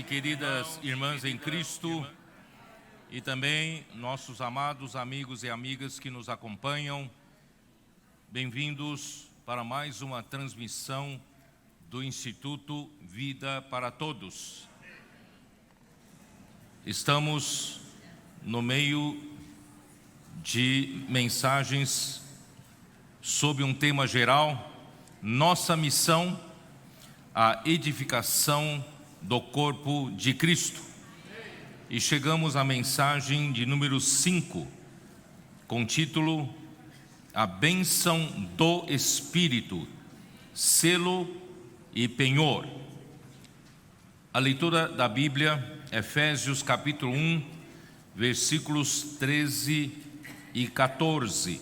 e queridas irmãs em Cristo e também nossos amados amigos e amigas que nos acompanham, bem-vindos para mais uma transmissão do Instituto Vida para Todos. Estamos no meio de mensagens sob um tema geral: nossa missão, a edificação do corpo de Cristo. E chegamos à mensagem de número 5, com título A Bênção do Espírito, Selo e Penhor. A leitura da Bíblia, Efésios capítulo 1, versículos 13 e 14.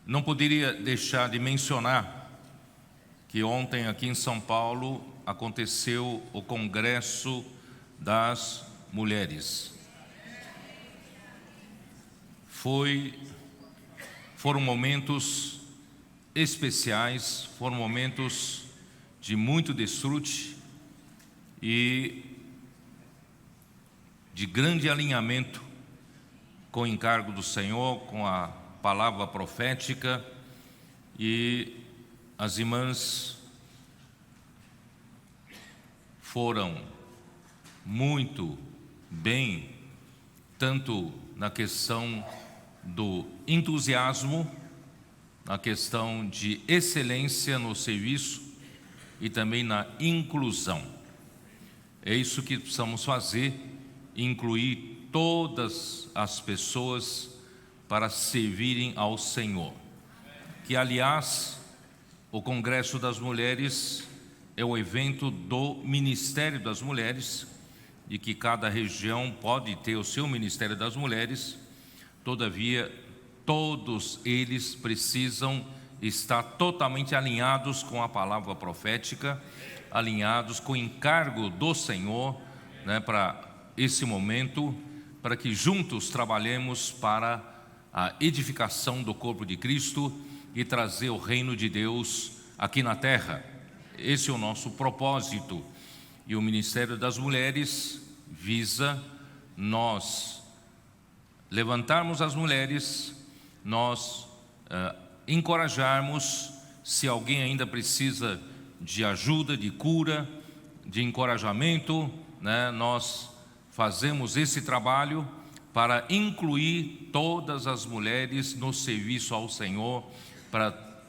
Não poderia deixar de mencionar que ontem aqui em São Paulo aconteceu o Congresso das Mulheres. Foram momentos especiais, foram momentos de muito desfrute e de grande alinhamento com o encargo do Senhor, com a palavra profética, e as irmãs foram muito bem, tanto na questão do entusiasmo, na questão de excelência no serviço e também na inclusão. É isso que precisamos fazer, incluir todas as pessoas para servirem ao Senhor. Que, aliás, o Congresso das Mulheres é o evento do Ministério das Mulheres, e que cada região pode ter o seu Ministério das Mulheres. Todavia, todos eles precisam estar totalmente alinhados com a palavra profética, alinhados com o encargo do Senhor, para esse momento, para que juntos trabalhemos para a edificação do corpo de Cristo e trazer o reino de Deus aqui na terra. Esse é o nosso propósito. E o Ministério das Mulheres visa nós levantarmos as mulheres, nós encorajarmos. Se alguém ainda precisa de ajuda, de cura, de encorajamento, nós fazemos esse trabalho para incluir todas as mulheres no serviço ao Senhor,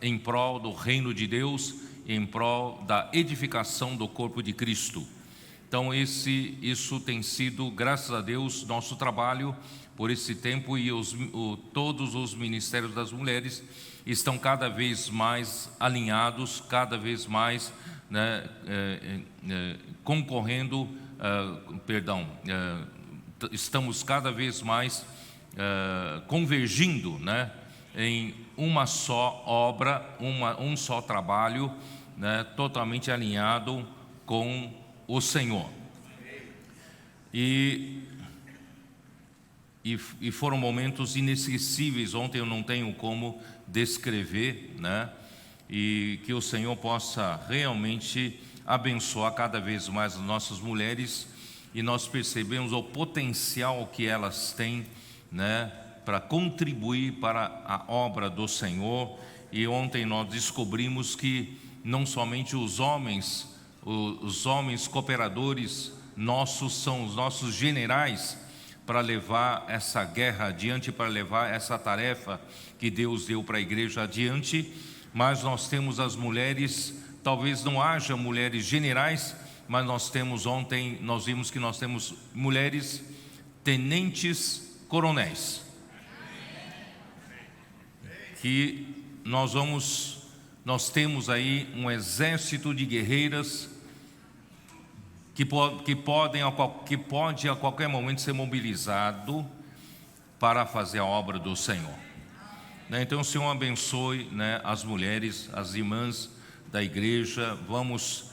em prol do reino de Deus, em prol da edificação do corpo de Cristo. Então isso tem sido, graças a Deus, nosso trabalho por esse tempo, e todos os ministérios das mulheres estão cada vez mais alinhados, cada vez mais concorrendo, estamos cada vez mais convergindo, em uma só obra, um só trabalho, totalmente alinhado com o Senhor. E foram momentos inesquecíveis. Ontem eu não tenho como descrever, e que o Senhor possa realmente abençoar cada vez mais as nossas mulheres, e nós percebemos o potencial que elas têm, para contribuir para a obra do Senhor. E ontem nós descobrimos que não somente os homens cooperadores nossos são os nossos generais para levar essa guerra adiante, para levar essa tarefa que Deus deu para a igreja adiante, mas nós temos as mulheres. Talvez não haja mulheres generais, mas ontem nós vimos que nós temos mulheres tenentes coronéis, que nós temos aí um exército de guerreiras que pode a qualquer momento ser mobilizado para fazer a obra do Senhor. Então o Senhor abençoe, as mulheres, as irmãs da igreja. Vamos,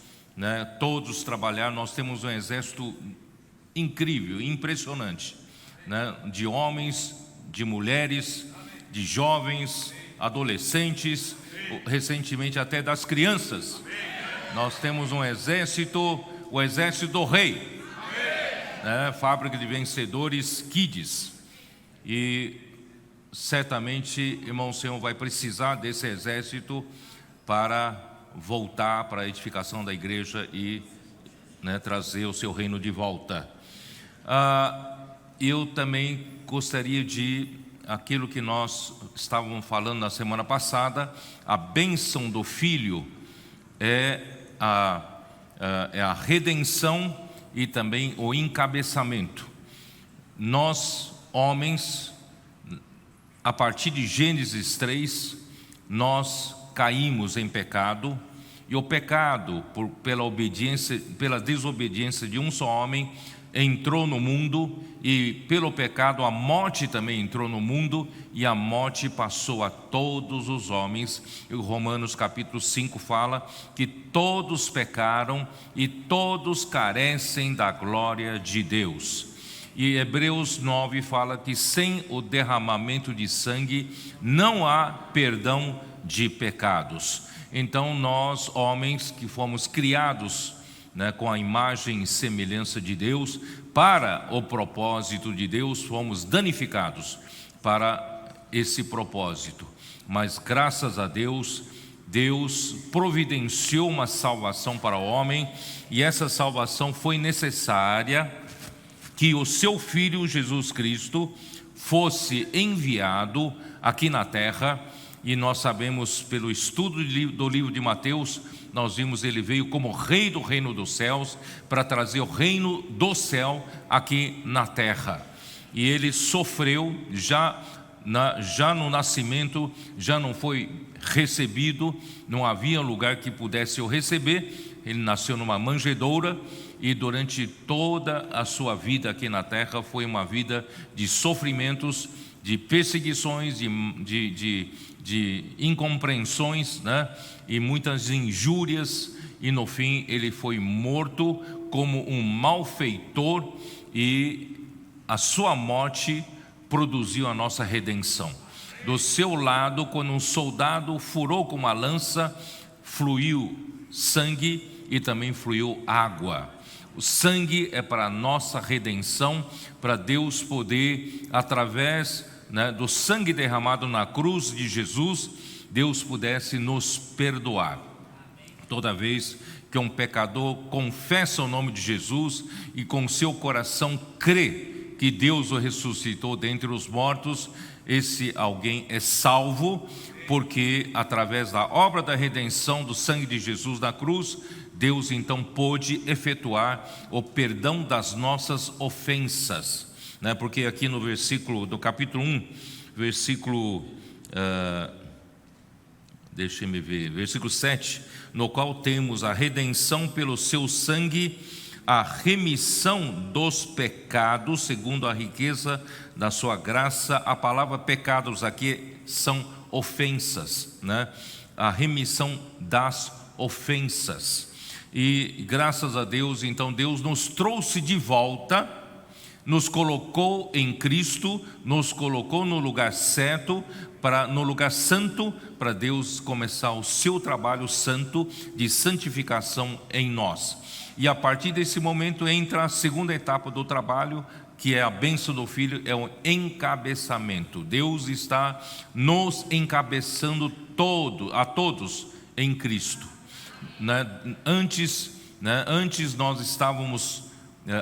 todos trabalhar. Nós temos um exército incrível, impressionante, de homens, de mulheres, de jovens, adolescentes, recentemente até das crianças. Nós temos um exército, o exército do rei, né? Fábrica de Vencedores Kids. E certamente, irmão, o Senhor vai precisar desse exército para voltar para a edificação da igreja e, né, trazer o seu reino de volta. Eu também gostaria de, aquilo que nós estávamos falando na semana passada, a bênção do Filho é a redenção e também o encabeçamento. Nós, homens, a partir de Gênesis 3, nós caímos em pecado, e o pecado, pela desobediência de um só homem, entrou no mundo, e pelo pecado a morte também entrou no mundo, e a morte passou a todos os homens. E Romanos capítulo 5 fala que todos pecaram e todos carecem da glória de Deus. E Hebreus 9 fala que sem o derramamento de sangue não há perdão de pecados. Então nós, homens que fomos criados, né, com a imagem e semelhança de Deus, para o propósito de Deus, fomos danificados para esse propósito. Mas graças a Deus, Deus providenciou uma salvação para o homem, e essa salvação foi necessária que o seu Filho Jesus Cristo fosse enviado aqui na terra. E nós sabemos, pelo estudo do livro de Mateus, nós vimos ele veio como rei do reino dos céus, para trazer o reino do céu aqui na terra. E ele sofreu, já no nascimento, já não foi recebido, não havia lugar que pudesse o receber. Ele nasceu numa manjedoura, e durante toda a sua vida aqui na terra foi uma vida de sofrimentos, de perseguições, de incompreensões, né? E muitas injúrias, e no fim ele foi morto como um malfeitor, e a sua morte produziu a nossa redenção. Do seu lado, quando um soldado furou com uma lança, fluiu sangue e também fluiu água. O sangue é para a nossa redenção, para Deus poder, através, né, do sangue derramado na cruz de Jesus, Deus pudesse nos perdoar. Toda vez que um pecador confessa o nome de Jesus e com seu coração crê que Deus o ressuscitou dentre os mortos, esse alguém é salvo, porque através da obra da redenção do sangue de Jesus na cruz, Deus então pôde efetuar o perdão das nossas ofensas, né? Porque aqui no versículo do capítulo 1, versículo 7, no qual temos a redenção pelo seu sangue, a remissão dos pecados, segundo a riqueza da sua graça. A palavra pecados aqui são ofensas, né? A remissão das ofensas. E graças a Deus, então Deus nos trouxe de volta, nos colocou em Cristo, nos colocou no lugar certo, no lugar santo, para Deus começar o seu trabalho santo de santificação em nós. E a partir desse momento entra a segunda etapa do trabalho, que é a bênção do Filho, é o encabeçamento. Deus está nos encabeçando a todos em Cristo. Antes nós estávamos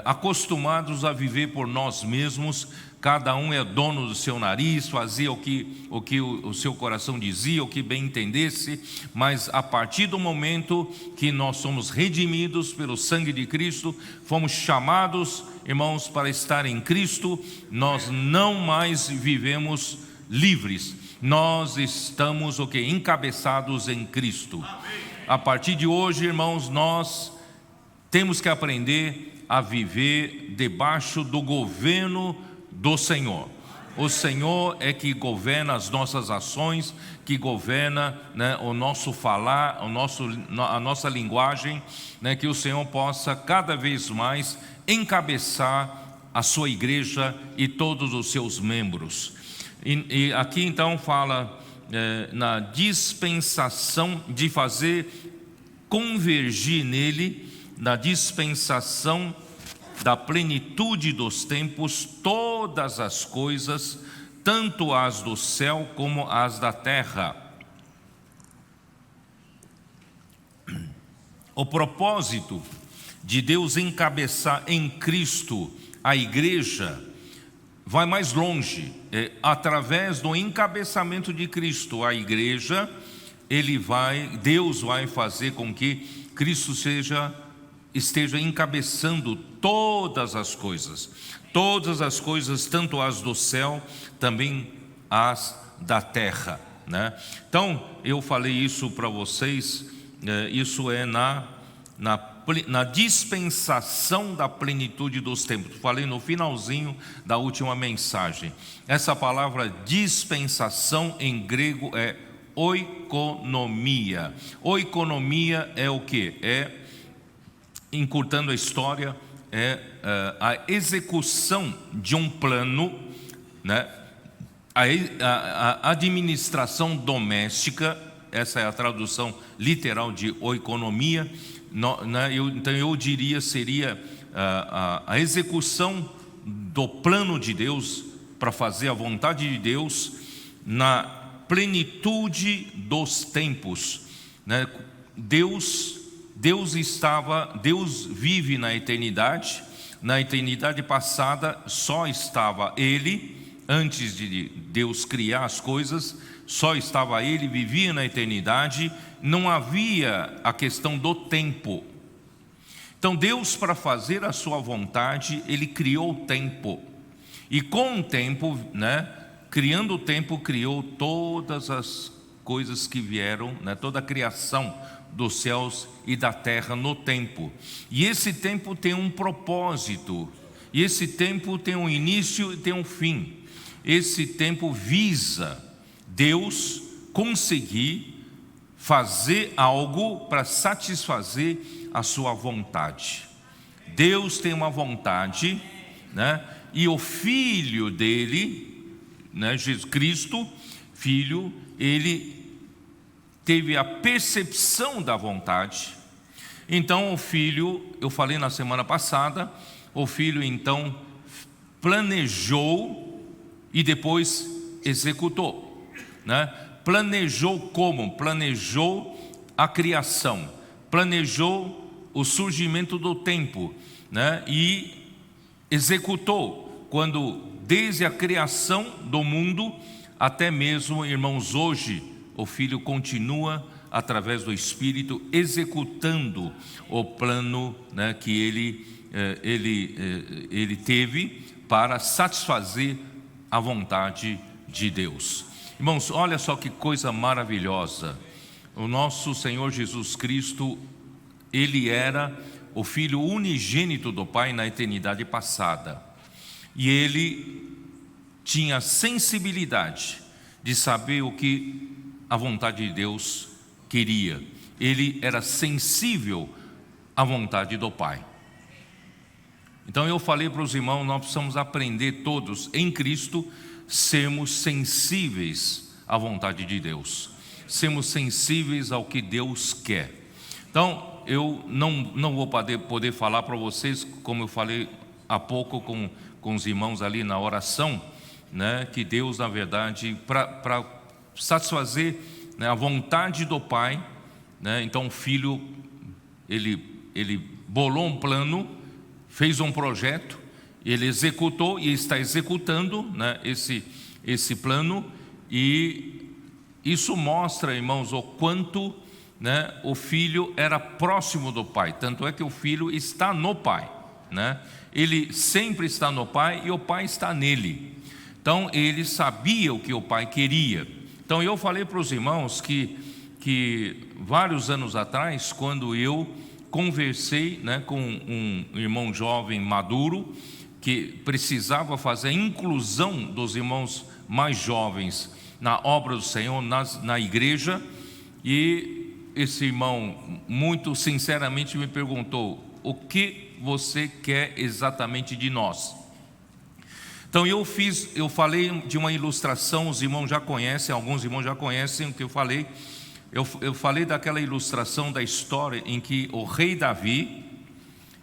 acostumados a viver por nós mesmos. Cada um é dono do seu nariz, fazia o que o seu coração dizia, o que bem entendesse. Mas a partir do momento que nós somos redimidos pelo sangue de Cristo, fomos chamados, irmãos, para estar em Cristo, nós não mais vivemos livres, nós estamos encabeçados em Cristo. A partir de hoje, irmãos, nós temos que aprender a viver debaixo do governo do Senhor. O Senhor é que governa as nossas ações, que governa, né, o nosso falar, a nossa linguagem, né, que o Senhor possa cada vez mais encabeçar a sua igreja e todos os seus membros. E aqui então fala na dispensação de fazer convergir nele, na dispensação da plenitude dos tempos, todas as coisas, tanto as do céu como as da terra. O propósito de Deus encabeçar em Cristo a igreja vai mais longe. Através do encabeçamento de Cristo, a igreja, Deus vai fazer com que Cristo esteja encabeçando todas as coisas, tanto as do céu, também as da terra, né? Então, eu falei isso para vocês, isso é na dispensação da plenitude dos tempos. Falei no finalzinho da última mensagem. Essa palavra dispensação em grego é oikonomia. Oikonomia é o que? Encurtando a história, a execução de um plano, né? A administração doméstica. Essa é a tradução literal de oikonomia. Então eu diria seria a execução do plano de Deus para fazer a vontade de Deus na plenitude dos tempos, né? Deus vive na eternidade passada só estava Ele, antes de Deus criar as coisas, só estava Ele, vivia na eternidade, não havia a questão do tempo. Então Deus, para fazer a sua vontade, Ele criou o tempo, e com o tempo, né, criando o tempo, criou todas as coisas que vieram, né, toda a criação dos céus e da terra no tempo. E esse tempo tem um propósito, e esse tempo tem um início e tem um fim. Esse tempo visa Deus conseguir fazer algo para satisfazer a sua vontade. Deus tem uma vontade, né? E o Filho dele, né, Jesus Cristo, Filho, ele teve a percepção da vontade. Então o Filho, eu falei na semana passada, o Filho então planejou e depois executou, né? Planejou como? Planejou a criação, planejou o surgimento do tempo, né? E executou, quando desde a criação do mundo até mesmo, irmãos, hoje o Filho continua através do Espírito executando o plano, né, que ele teve para satisfazer a vontade de Deus. Irmãos, olha só que coisa maravilhosa. O nosso Senhor Jesus Cristo, Ele era o Filho unigênito do Pai na eternidade passada. E Ele tinha sensibilidade de saber o que a vontade de Deus queria. Ele era sensível à vontade do Pai. Então eu falei para os irmãos, nós precisamos aprender todos em Cristo, sermos sensíveis à vontade de Deus, sermos sensíveis ao que Deus quer. Então eu não vou poder falar para vocês, como eu falei há pouco com os irmãos ali na oração, né, que Deus, na verdade, para satisfazer, né, a vontade do Pai, né, então o Filho, ele bolou um plano, fez um projeto, ele executou e está executando, né, esse plano, e isso mostra, irmãos, o quanto, né, o Filho era próximo do Pai. Tanto é que o Filho está no Pai, né? Ele sempre está no Pai e o Pai está nele. Então ele sabia o que o Pai queria. Então eu falei para os irmãos que vários anos atrás, quando eu conversei, né, com um irmão jovem maduro, que precisava fazer a inclusão dos irmãos mais jovens na obra do Senhor, na igreja, e esse irmão muito sinceramente me perguntou: o que você quer exatamente de nós? Então eu falei de uma ilustração, os irmãos já conhecem, alguns irmãos já conhecem o que eu falei. Eu falei daquela ilustração da história em que o rei Davi,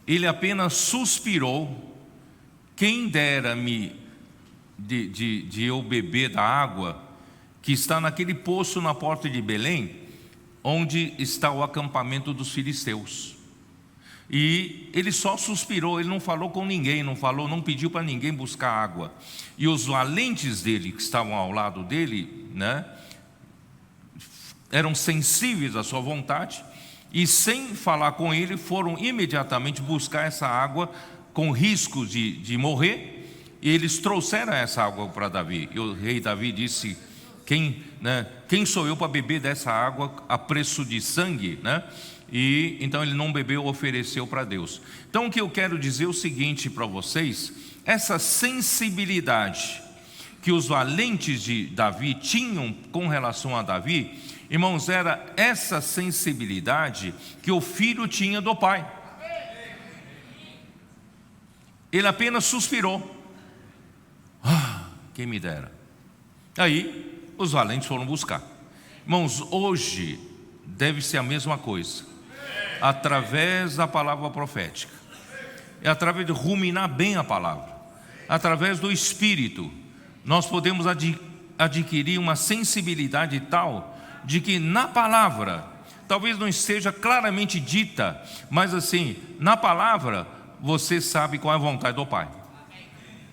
ele apenas suspirou: quem dera-me de eu beber da água que está naquele poço na porta de Belém, onde está o acampamento dos filisteus. E ele só suspirou, ele não falou com ninguém, não pediu para ninguém buscar água. E os valentes dele, que estavam ao lado dele, né, eram sensíveis à sua vontade, e sem falar com ele, foram imediatamente buscar essa água, com risco de morrer. E eles trouxeram essa água para Davi. E o rei Davi disse: quem sou eu para beber dessa água a preço de sangue, né? E então ele não bebeu, ofereceu para Deus. Então o que eu quero dizer é o seguinte para vocês: essa sensibilidade que os valentes de Davi tinham com relação a Davi, irmãos, era essa sensibilidade que o filho tinha do pai. Ele apenas suspirou: quem me dera. Aí os valentes foram buscar. Irmãos, hoje deve ser a mesma coisa, através da palavra profética, é através de ruminar bem a palavra, através do Espírito, nós podemos adquirir uma sensibilidade tal de que na palavra, talvez não esteja claramente dita, mas assim, na palavra você sabe qual é a vontade do Pai,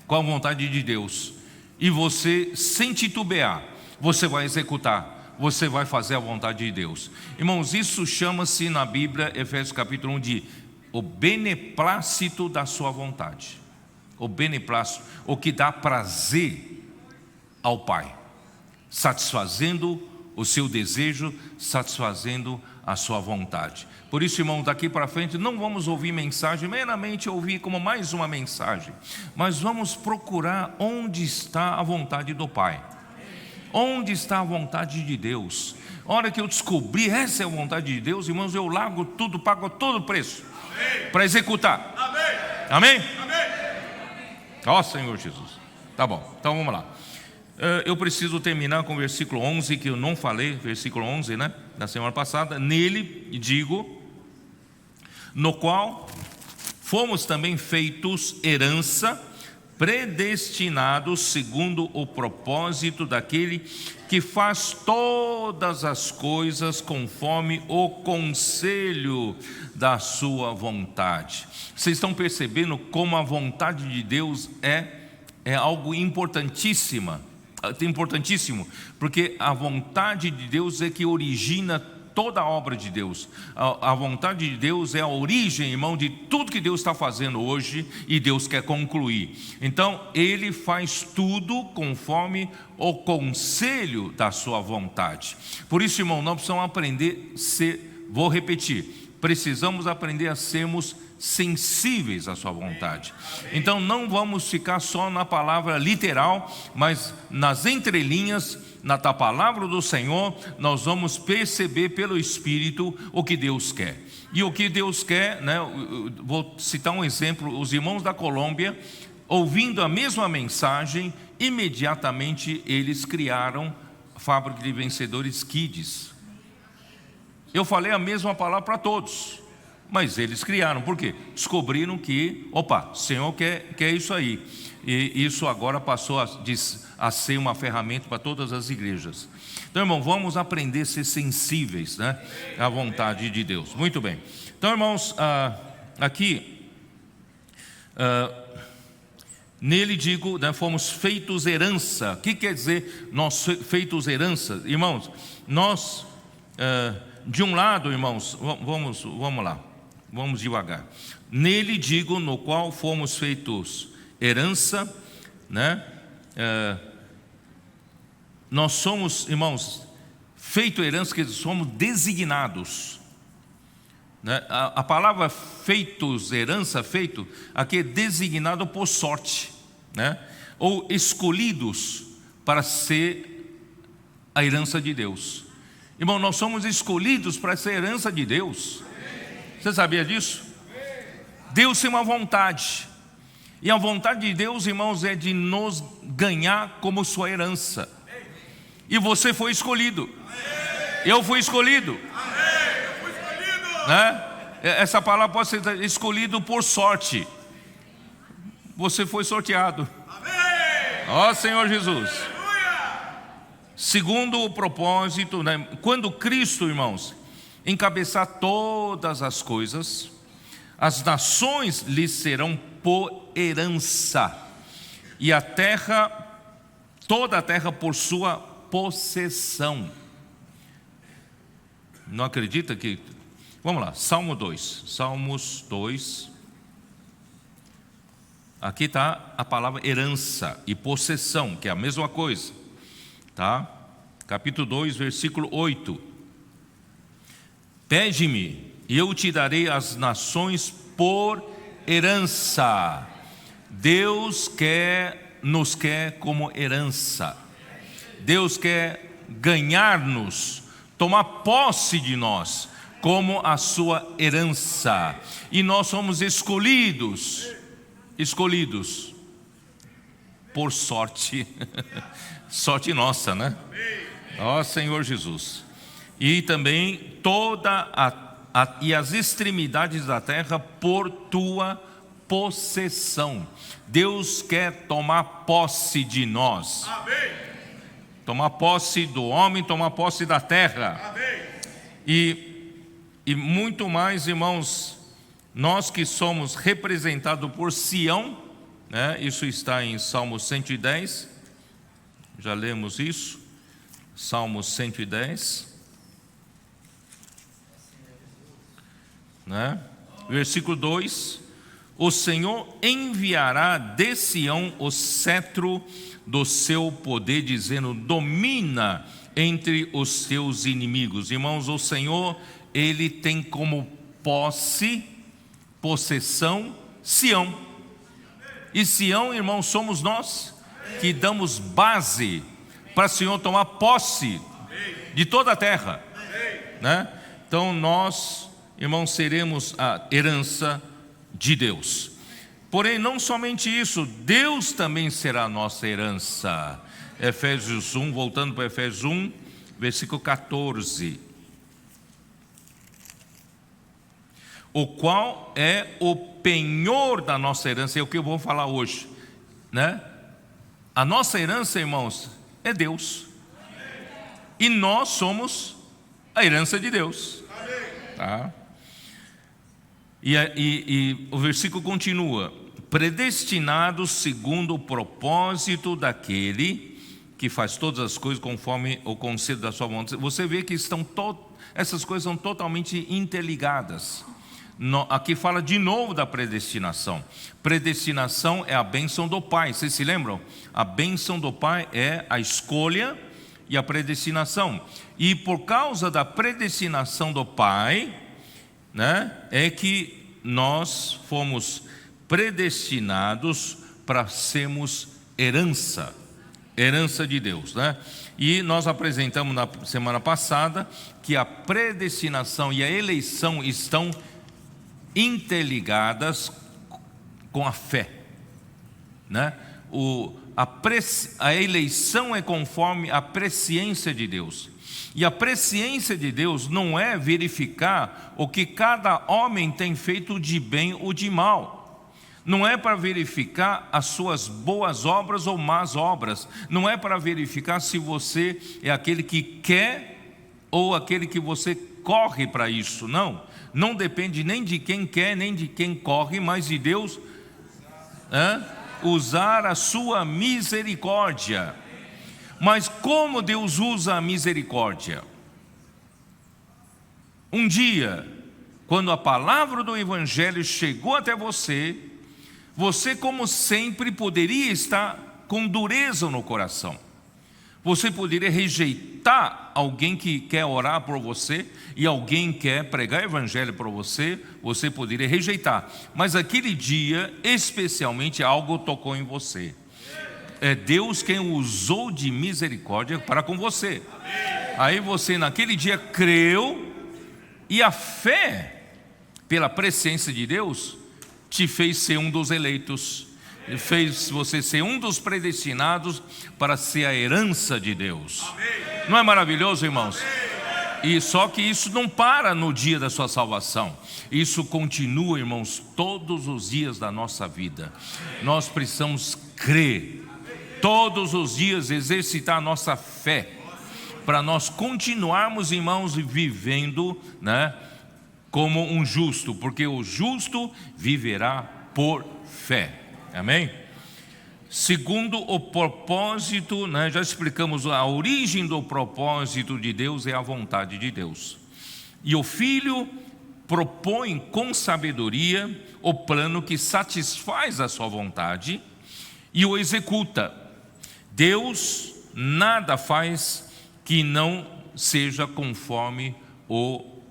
qual a vontade de Deus, e você, sem titubear, você vai executar, você vai fazer a vontade de Deus. Irmãos, isso chama-se na Bíblia, Efésios capítulo 1, de o beneplácito da sua vontade. O beneplácito, o que dá prazer ao Pai, satisfazendo o seu desejo, satisfazendo a sua vontade. Por isso, irmão, daqui para frente não vamos ouvir mensagem, meramente ouvir como mais uma mensagem, mas vamos procurar onde está a vontade do Pai, onde está a vontade de Deus. A hora que eu descobrir essa é a vontade de Deus, irmãos, eu largo tudo, pago todo o preço para executar. Amém? Ó Senhor Jesus. Tá bom, então vamos lá. Eu preciso terminar com o versículo 11, que eu não falei, versículo 11, né, da semana passada. Nele, digo, no qual fomos também feitos herança, predestinados segundo o propósito daquele que faz todas as coisas conforme o conselho da sua vontade. Vocês estão percebendo como a vontade de Deus é algo importantíssimo, porque a vontade de Deus é que origina toda a obra de Deus. A vontade de Deus é a origem, irmão, de tudo que Deus está fazendo hoje e Deus quer concluir. Então, Ele faz tudo conforme o conselho da sua vontade. Por isso, irmão, nós precisamos aprender vou repetir, precisamos aprender a sermos sensíveis à sua vontade. Então não vamos ficar só na palavra literal, mas nas entrelinhas da palavra do Senhor, nós vamos perceber pelo Espírito o que Deus quer. E o que Deus quer, né? Vou citar um exemplo: os irmãos da Colômbia, ouvindo a mesma mensagem, imediatamente eles criaram a Fábrica de Vencedores Kids. Eu falei a mesma palavra para todos, mas eles criaram. Por quê? Descobriram que, o Senhor quer isso aí. E isso agora passou a ser uma ferramenta para todas as igrejas. Então, irmão, vamos aprender a ser sensíveis, né, à vontade de Deus. Muito bem. Então, irmãos, aqui, nele digo, né, fomos feitos herança. O que quer dizer nós feitos herança? Irmãos, nós, de um lado, irmãos, vamos lá. Vamos devagar. Nele digo, no qual fomos feitos herança, né? Nós somos, irmãos, feito herança, que somos designados, né? A palavra feitos, herança, feito, aqui é designado por sorte, né? Ou escolhidos para ser a herança de Deus. Irmão, nós somos escolhidos para ser a herança de Deus. Você sabia disso? Deus tem uma vontade, e a vontade de Deus, irmãos, é de nos ganhar como sua herança. E você foi escolhido. Eu fui escolhido. Né? Essa palavra pode ser escolhido por sorte. Você foi sorteado. Ó Senhor Jesus. Segundo o propósito, né? Quando Cristo, irmãos, encabeçar todas as coisas, as nações lhe serão por herança, e a terra, toda a terra por sua possessão. Não acredita que... Vamos lá, Salmo 2. Salmos 2. Aqui está a palavra herança e possessão, que é a mesma coisa. Tá? Capítulo 2, versículo 8. Pede-me, e eu te darei as nações por herança. Deus nos quer como herança. Deus quer ganhar-nos, tomar posse de nós como a sua herança. E nós somos escolhidos por sorte. Sorte nossa, né? Ó Senhor Jesus. E também e as extremidades da terra por tua possessão. Deus quer tomar posse de nós. Amém. Tomar posse do homem, tomar posse da terra. Amém. E muito mais, irmãos, nós que somos representados por Sião, né? Isso está em Salmo 110. Já lemos isso. Salmo 110. Né? Versículo 2: o Senhor enviará de Sião o cetro do seu poder, dizendo: domina entre os seus inimigos. Irmãos, o Senhor, Ele tem como possessão Sião. E Sião, irmãos, somos nós que damos base para o Senhor tomar posse de toda a terra, né? Então nós, irmãos, seremos a herança de Deus. Porém, não somente isso, Deus também será a nossa herança. Efésios 1, voltando para Efésios 1, versículo 14. O qual é o penhor da nossa herança, é o que eu vou falar hoje, né? A nossa herança, irmãos, é Deus. E nós somos a herança de Deus. Tá? E o versículo continua: predestinados segundo o propósito daquele que faz todas as coisas conforme o conselho da sua vontade. Você vê que essas coisas são totalmente interligadas. Aqui fala de novo da predestinação. Predestinação é a bênção do Pai. Vocês se lembram? A bênção do Pai é a escolha e a predestinação. E por causa da predestinação do Pai, né, é que nós fomos predestinados para sermos herança de Deus, né? E nós apresentamos na semana passada que a predestinação e a eleição estão interligadas com a fé, né? A eleição é conforme a presciência de Deus. E a presciência de Deus não é verificar o que cada homem tem feito de bem ou de mal. Não é para verificar as suas boas obras ou más obras. Não é para verificar se você é aquele que quer ou aquele que você corre para isso. Não depende nem de quem quer, nem de quem corre, mas de Deus usar a sua misericórdia. Mas como Deus usa a misericórdia? Um dia, quando a palavra do Evangelho chegou até você, como sempre poderia estar com dureza no coração. Você poderia rejeitar alguém que quer orar por você e alguém quer pregar o Evangelho para você poderia rejeitar. Mas aquele dia, especialmente, algo tocou em você. É Deus quem usou de misericórdia para com você. Aí você naquele dia creu, e a fé, pela presciência de Deus, te fez ser um dos eleitos. Fez você ser um dos predestinados para ser a herança de Deus. Não é maravilhoso, irmãos? E só que isso não para no dia da sua salvação. Isso continua, irmãos, todos os dias da nossa vida. Nós precisamos crer. Todos os dias exercitar a nossa fé. Para nós continuarmos, irmãos, vivendo, né, como um justo. Porque o justo viverá por fé. Amém? Segundo o propósito, né, já explicamos a origem do propósito de Deus é a vontade de Deus. E o Filho propõe com sabedoria o plano que satisfaz a sua vontade e o executa. Deus nada faz que não seja conforme o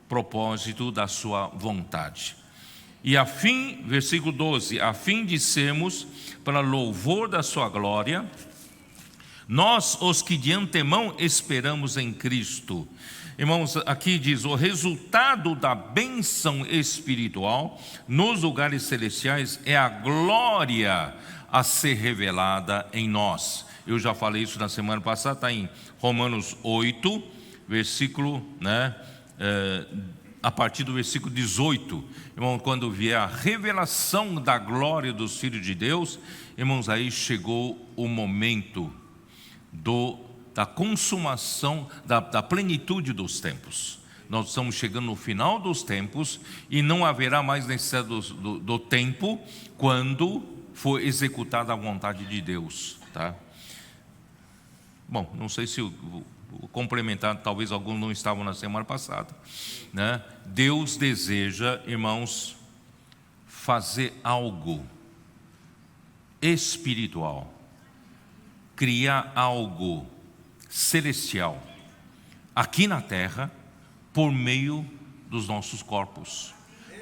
propósito da sua vontade. E a fim, versículo 12, a fim de sermos para louvor da sua glória, nós os que de antemão esperamos em Cristo. Irmãos, aqui diz, o resultado da bênção espiritual nos lugares celestiais é a glória a ser revelada em nós. Eu já falei isso na semana passada, está em Romanos 8, versículo, a partir do versículo 18, irmão, quando vier a revelação da glória dos filhos de Deus, irmãos, aí chegou o momento da consumação, da plenitude dos tempos. Nós estamos chegando no final dos tempos e não haverá mais necessidade do tempo quando for executada a vontade de Deus, tá? Bom, não sei se complementar, talvez alguns não estavam na semana passada, né? Deus deseja, irmãos, fazer algo espiritual, criar algo celestial aqui na terra por meio dos nossos corpos,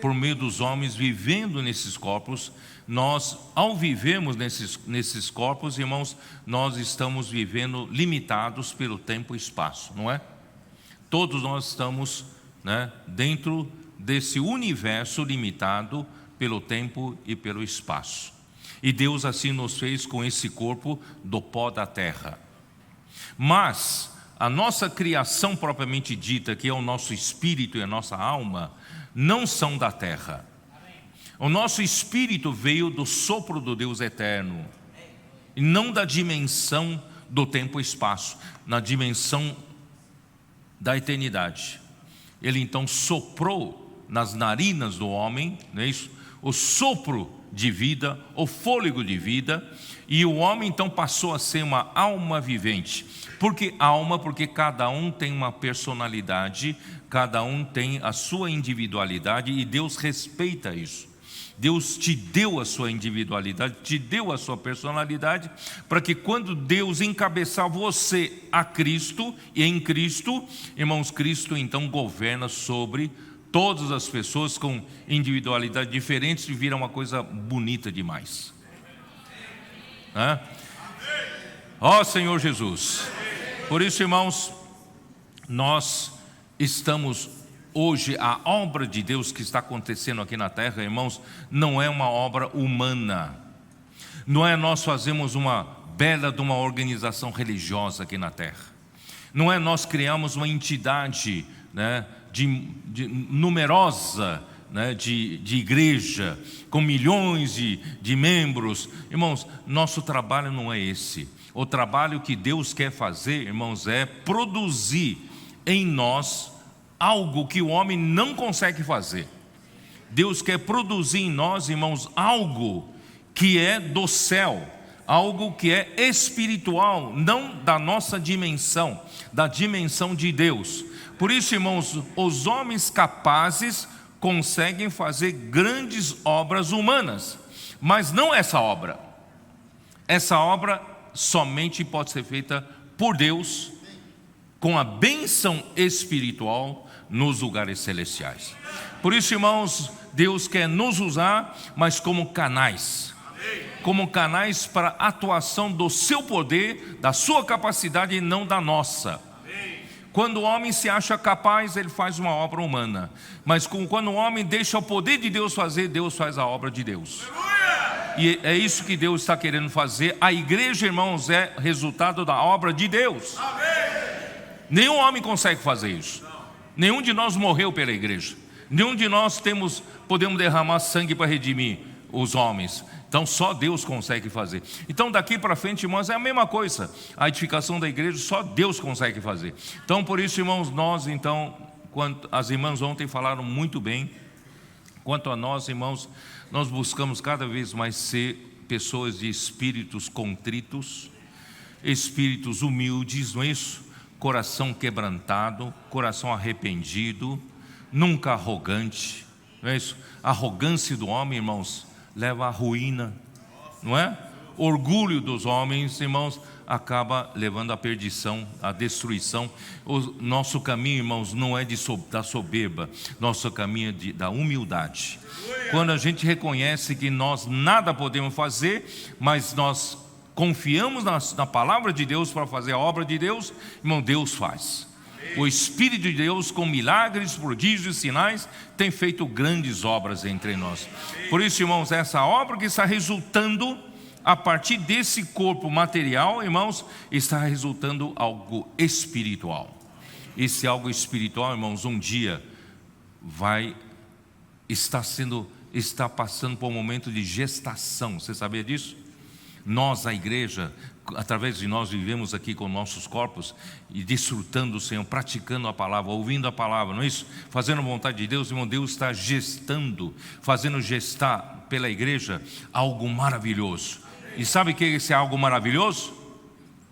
por meio dos homens vivendo nesses corpos. Nós, ao vivermos nesses corpos, irmãos, nós estamos vivendo limitados pelo tempo e espaço, não é? Todos nós estamos, né, dentro desse universo limitado pelo tempo e pelo espaço. E Deus assim nos fez com esse corpo do pó da terra. Mas a nossa criação propriamente dita, que é o nosso espírito e a nossa alma, não são da terra. O nosso espírito veio do sopro do Deus eterno, e não da dimensão do tempo e espaço, na dimensão da eternidade. Ele então soprou nas narinas do homem, não é isso? O sopro de vida, o fôlego de vida, e o homem então passou a ser uma alma vivente. Por que alma? Porque cada um tem uma personalidade, cada um tem a sua individualidade e Deus respeita isso. Deus te deu a sua individualidade, te deu a sua personalidade, para que quando Deus encabeçar você a Cristo, e em Cristo, irmãos, Cristo então governa sobre todas as pessoas com individualidade diferentes e vira uma coisa bonita demais. Ó Senhor Jesus. Por isso, irmãos, nós estamos hoje, a obra de Deus que está acontecendo aqui na terra, irmãos, não é uma obra humana. Não é nós fazemos uma bela de uma organização religiosa aqui na terra. Não é nós criamos uma entidade, né, numerosa, né, de igreja, com milhões de membros. Irmãos, nosso trabalho não é esse. O trabalho que Deus quer fazer, irmãos, é produzir em nós algo que o homem não consegue fazer. Deus quer produzir em nós, irmãos, algo que é do céu, algo que é espiritual, não da nossa dimensão, da dimensão de Deus. Por isso, irmãos, os homens capazes conseguem fazer grandes obras humanas, mas não essa obra. Essa obra somente pode ser feita por Deus, com a bênção espiritual nos lugares celestiais. Por isso, irmãos, Deus quer nos usar, mas como canais. Como canais para a atuação do seu poder, da sua capacidade e não da nossa. Quando o homem se acha capaz, ele faz uma obra humana. Mas quando o homem deixa o poder de Deus fazer, Deus faz a obra de Deus. E é isso que Deus está querendo fazer. A igreja, irmãos, é resultado da obra de Deus. Nenhum homem consegue fazer isso. Nenhum de nós morreu pela igreja. Nenhum de nós podemos derramar sangue para redimir os homens. Então só Deus consegue fazer. Então daqui para frente, irmãos, é a mesma coisa. A edificação da igreja só Deus consegue fazer. Então por isso, irmãos, nós então, as irmãs ontem falaram muito bem. Quanto a nós, irmãos, nós buscamos cada vez mais ser pessoas de espíritos contritos, espíritos humildes, não é isso? Coração quebrantado, coração arrependido, nunca arrogante, não é isso? A arrogância do homem, irmãos, leva à ruína, não é? Orgulho dos homens, irmãos, acaba levando à perdição, à destruição. O nosso caminho, irmãos, não é da soberba, nosso caminho é da humildade. Quando a gente reconhece que nós nada podemos fazer, mas nós confiamos na palavra de Deus para fazer a obra de Deus, irmão, Deus faz. O Espírito de Deus, com milagres, prodígios e sinais, tem feito grandes obras entre nós. Por isso, irmãos, essa obra que está resultando a partir desse corpo material, irmãos, está resultando algo espiritual. Esse algo espiritual, irmãos, um dia está passando por um momento de gestação. Você sabia disso? Nós, a igreja, através de nós vivemos aqui com nossos corpos e desfrutando do Senhor, praticando a palavra, ouvindo a palavra, não é isso? Fazendo a vontade de Deus, irmão, Deus está gestando, fazendo gestar pela igreja algo maravilhoso. E sabe o que é esse algo maravilhoso?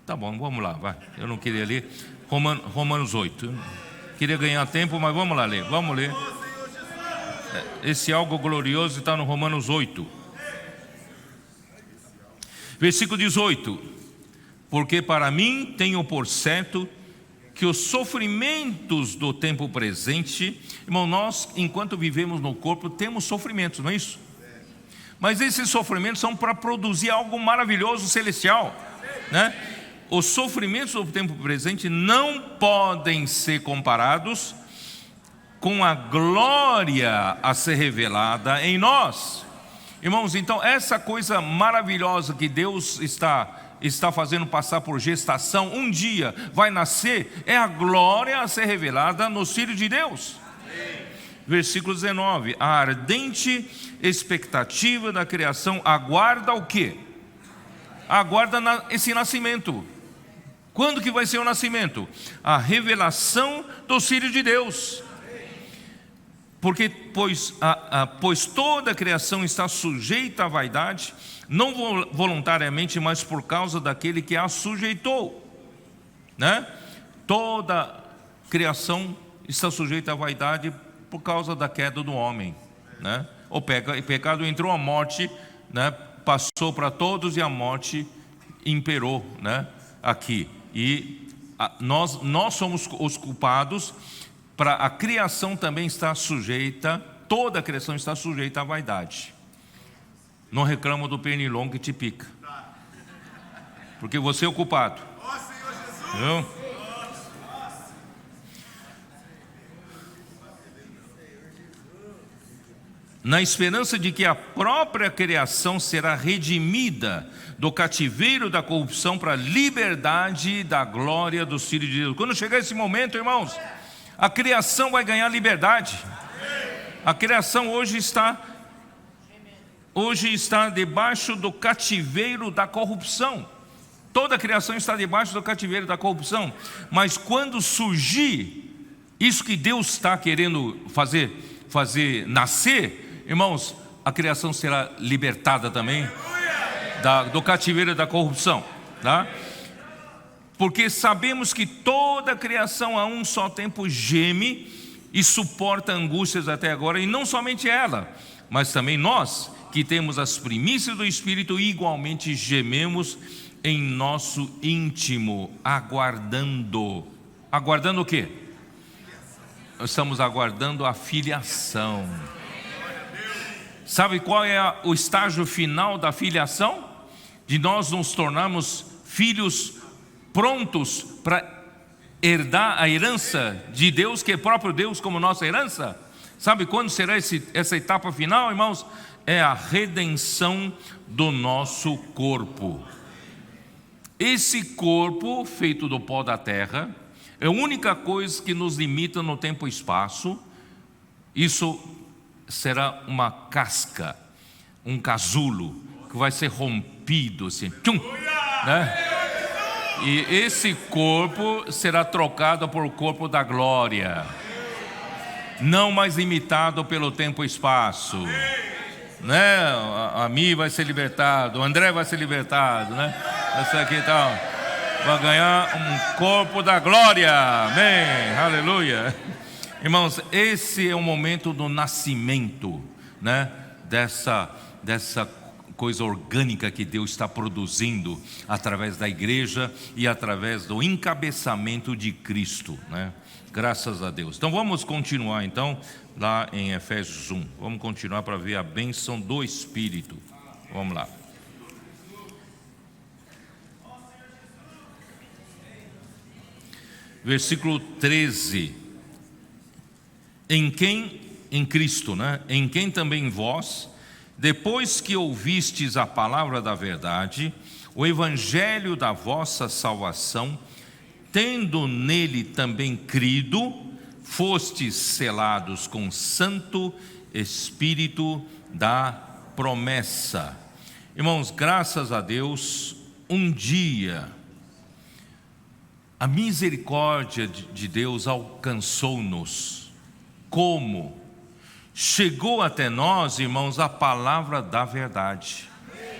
Tá bom, vamos lá, vai. Eu não queria ler Romanos 8. Eu queria ganhar tempo, mas vamos lá ler. Vamos ler. Esse algo glorioso está no Romanos 8. Versículo 18: porque para mim tenho por certo que os sofrimentos do tempo presente, irmão, nós enquanto vivemos no corpo temos sofrimentos, não é isso? Mas esses sofrimentos são para produzir algo maravilhoso, celestial, né? Os sofrimentos do tempo presente não podem ser comparados com a glória a ser revelada em nós. Irmãos, então essa coisa maravilhosa que Deus está fazendo passar por gestação, um dia vai nascer, é a glória a ser revelada nos filhos de Deus. Amém. Versículo 19: a ardente expectativa da criação aguarda o quê? Aguarda esse nascimento. Quando que vai ser o nascimento? A revelação dos filhos de Deus. Porque, pois toda a criação está sujeita à vaidade, não voluntariamente, mas por causa daquele que a sujeitou, né? Toda a criação está sujeita à vaidade por causa da queda do homem, né? O pecado entrou, a morte, né? Passou para todos e a morte imperou, né? Aqui. E nós somos os culpados. Para a criação também está sujeita, toda a criação está sujeita à vaidade. Não reclama do pernilongo que te pica, porque você é o culpado. Viu? Na esperança de que a própria criação será redimida do cativeiro da corrupção para a liberdade da glória dos filhos de Deus. Quando chegar esse momento, irmãos, a criação vai ganhar liberdade. A criação hoje está debaixo do cativeiro da corrupção. Toda a criação está debaixo do cativeiro da corrupção. Mas quando surgir isso que Deus está querendo fazer nascer, irmãos, a criação será libertada também do cativeiro da corrupção, tá? Porque sabemos que toda a criação a um só tempo geme e suporta angústias até agora, e não somente ela, mas também nós, que temos as primícias do Espírito, igualmente gememos em nosso íntimo, aguardando o quê? Estamos aguardando a filiação. Sabe qual é o estágio final da filiação? De nós nos tornarmos filhos prontos para herdar a herança de Deus, que é próprio Deus como nossa herança. Sabe quando será essa etapa final, irmãos? É a redenção do nosso corpo. Esse corpo feito do pó da terra É a única coisa que nos limita no tempo e espaço. Isso será uma casca, um casulo, que vai ser rompido assim, tchum, né? E esse corpo será trocado por corpo da glória, não mais limitado pelo tempo e espaço, né? A Mi vai ser libertado, o André vai ser libertado, né? Essa aqui tal, vai ganhar um corpo da glória, amém, aleluia. Irmãos, esse é o momento do nascimento, né? Dessa coisa orgânica que Deus está produzindo através da igreja e através do encabeçamento de Cristo, né? Graças a Deus. Então vamos continuar então lá em Efésios 1. Vamos continuar para ver a bênção do Espírito. Vamos lá. Versículo 13. Em Cristo, né? Em quem também vós, depois que ouvistes a palavra da verdade, o evangelho da vossa salvação, tendo nele também crido, fostes selados com o Santo Espírito da promessa. Irmãos, graças a Deus, um dia a misericórdia de Deus alcançou-nos. Como? Chegou até nós, irmãos, a palavra da verdade.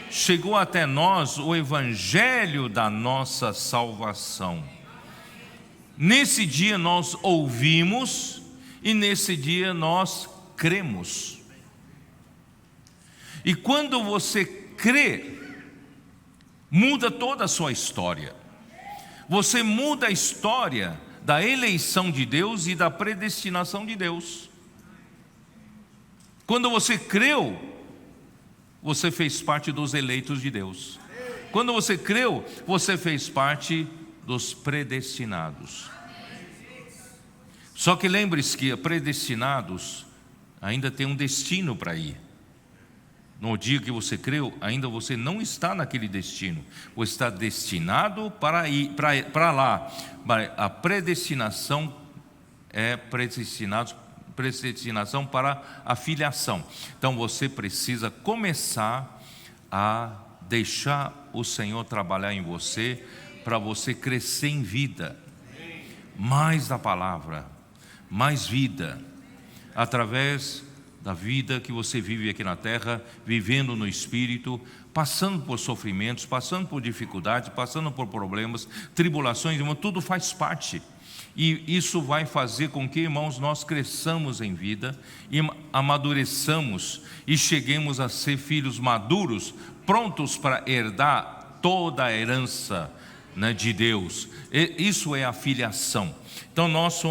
Chegou até nós o evangelho da nossa salvação. Nesse dia nós ouvimos e nesse dia nós cremos. E quando você crê, muda toda a sua história. Você muda a história da eleição de Deus e da predestinação de Deus. Quando você creu, você fez parte dos eleitos de Deus. Quando você creu, você fez parte dos predestinados. Só que lembre-se que predestinados ainda tem um destino para ir. No dia que você creu, ainda você não está naquele destino. Você está destinado para ir para lá. A predestinação é predestinação para a filiação. Então você precisa começar a deixar o Senhor trabalhar em você, para você crescer em vida, mais da palavra, mais vida, através da vida que você vive aqui na terra, vivendo no Espírito, passando por sofrimentos, passando por dificuldades, passando por problemas, tribulações, irmão, tudo faz parte. E isso vai fazer com que, irmãos, nós cresçamos em vida e amadureçamos e cheguemos a ser filhos maduros, prontos para herdar toda a herança, né, de Deus. Isso é a filiação. Então nós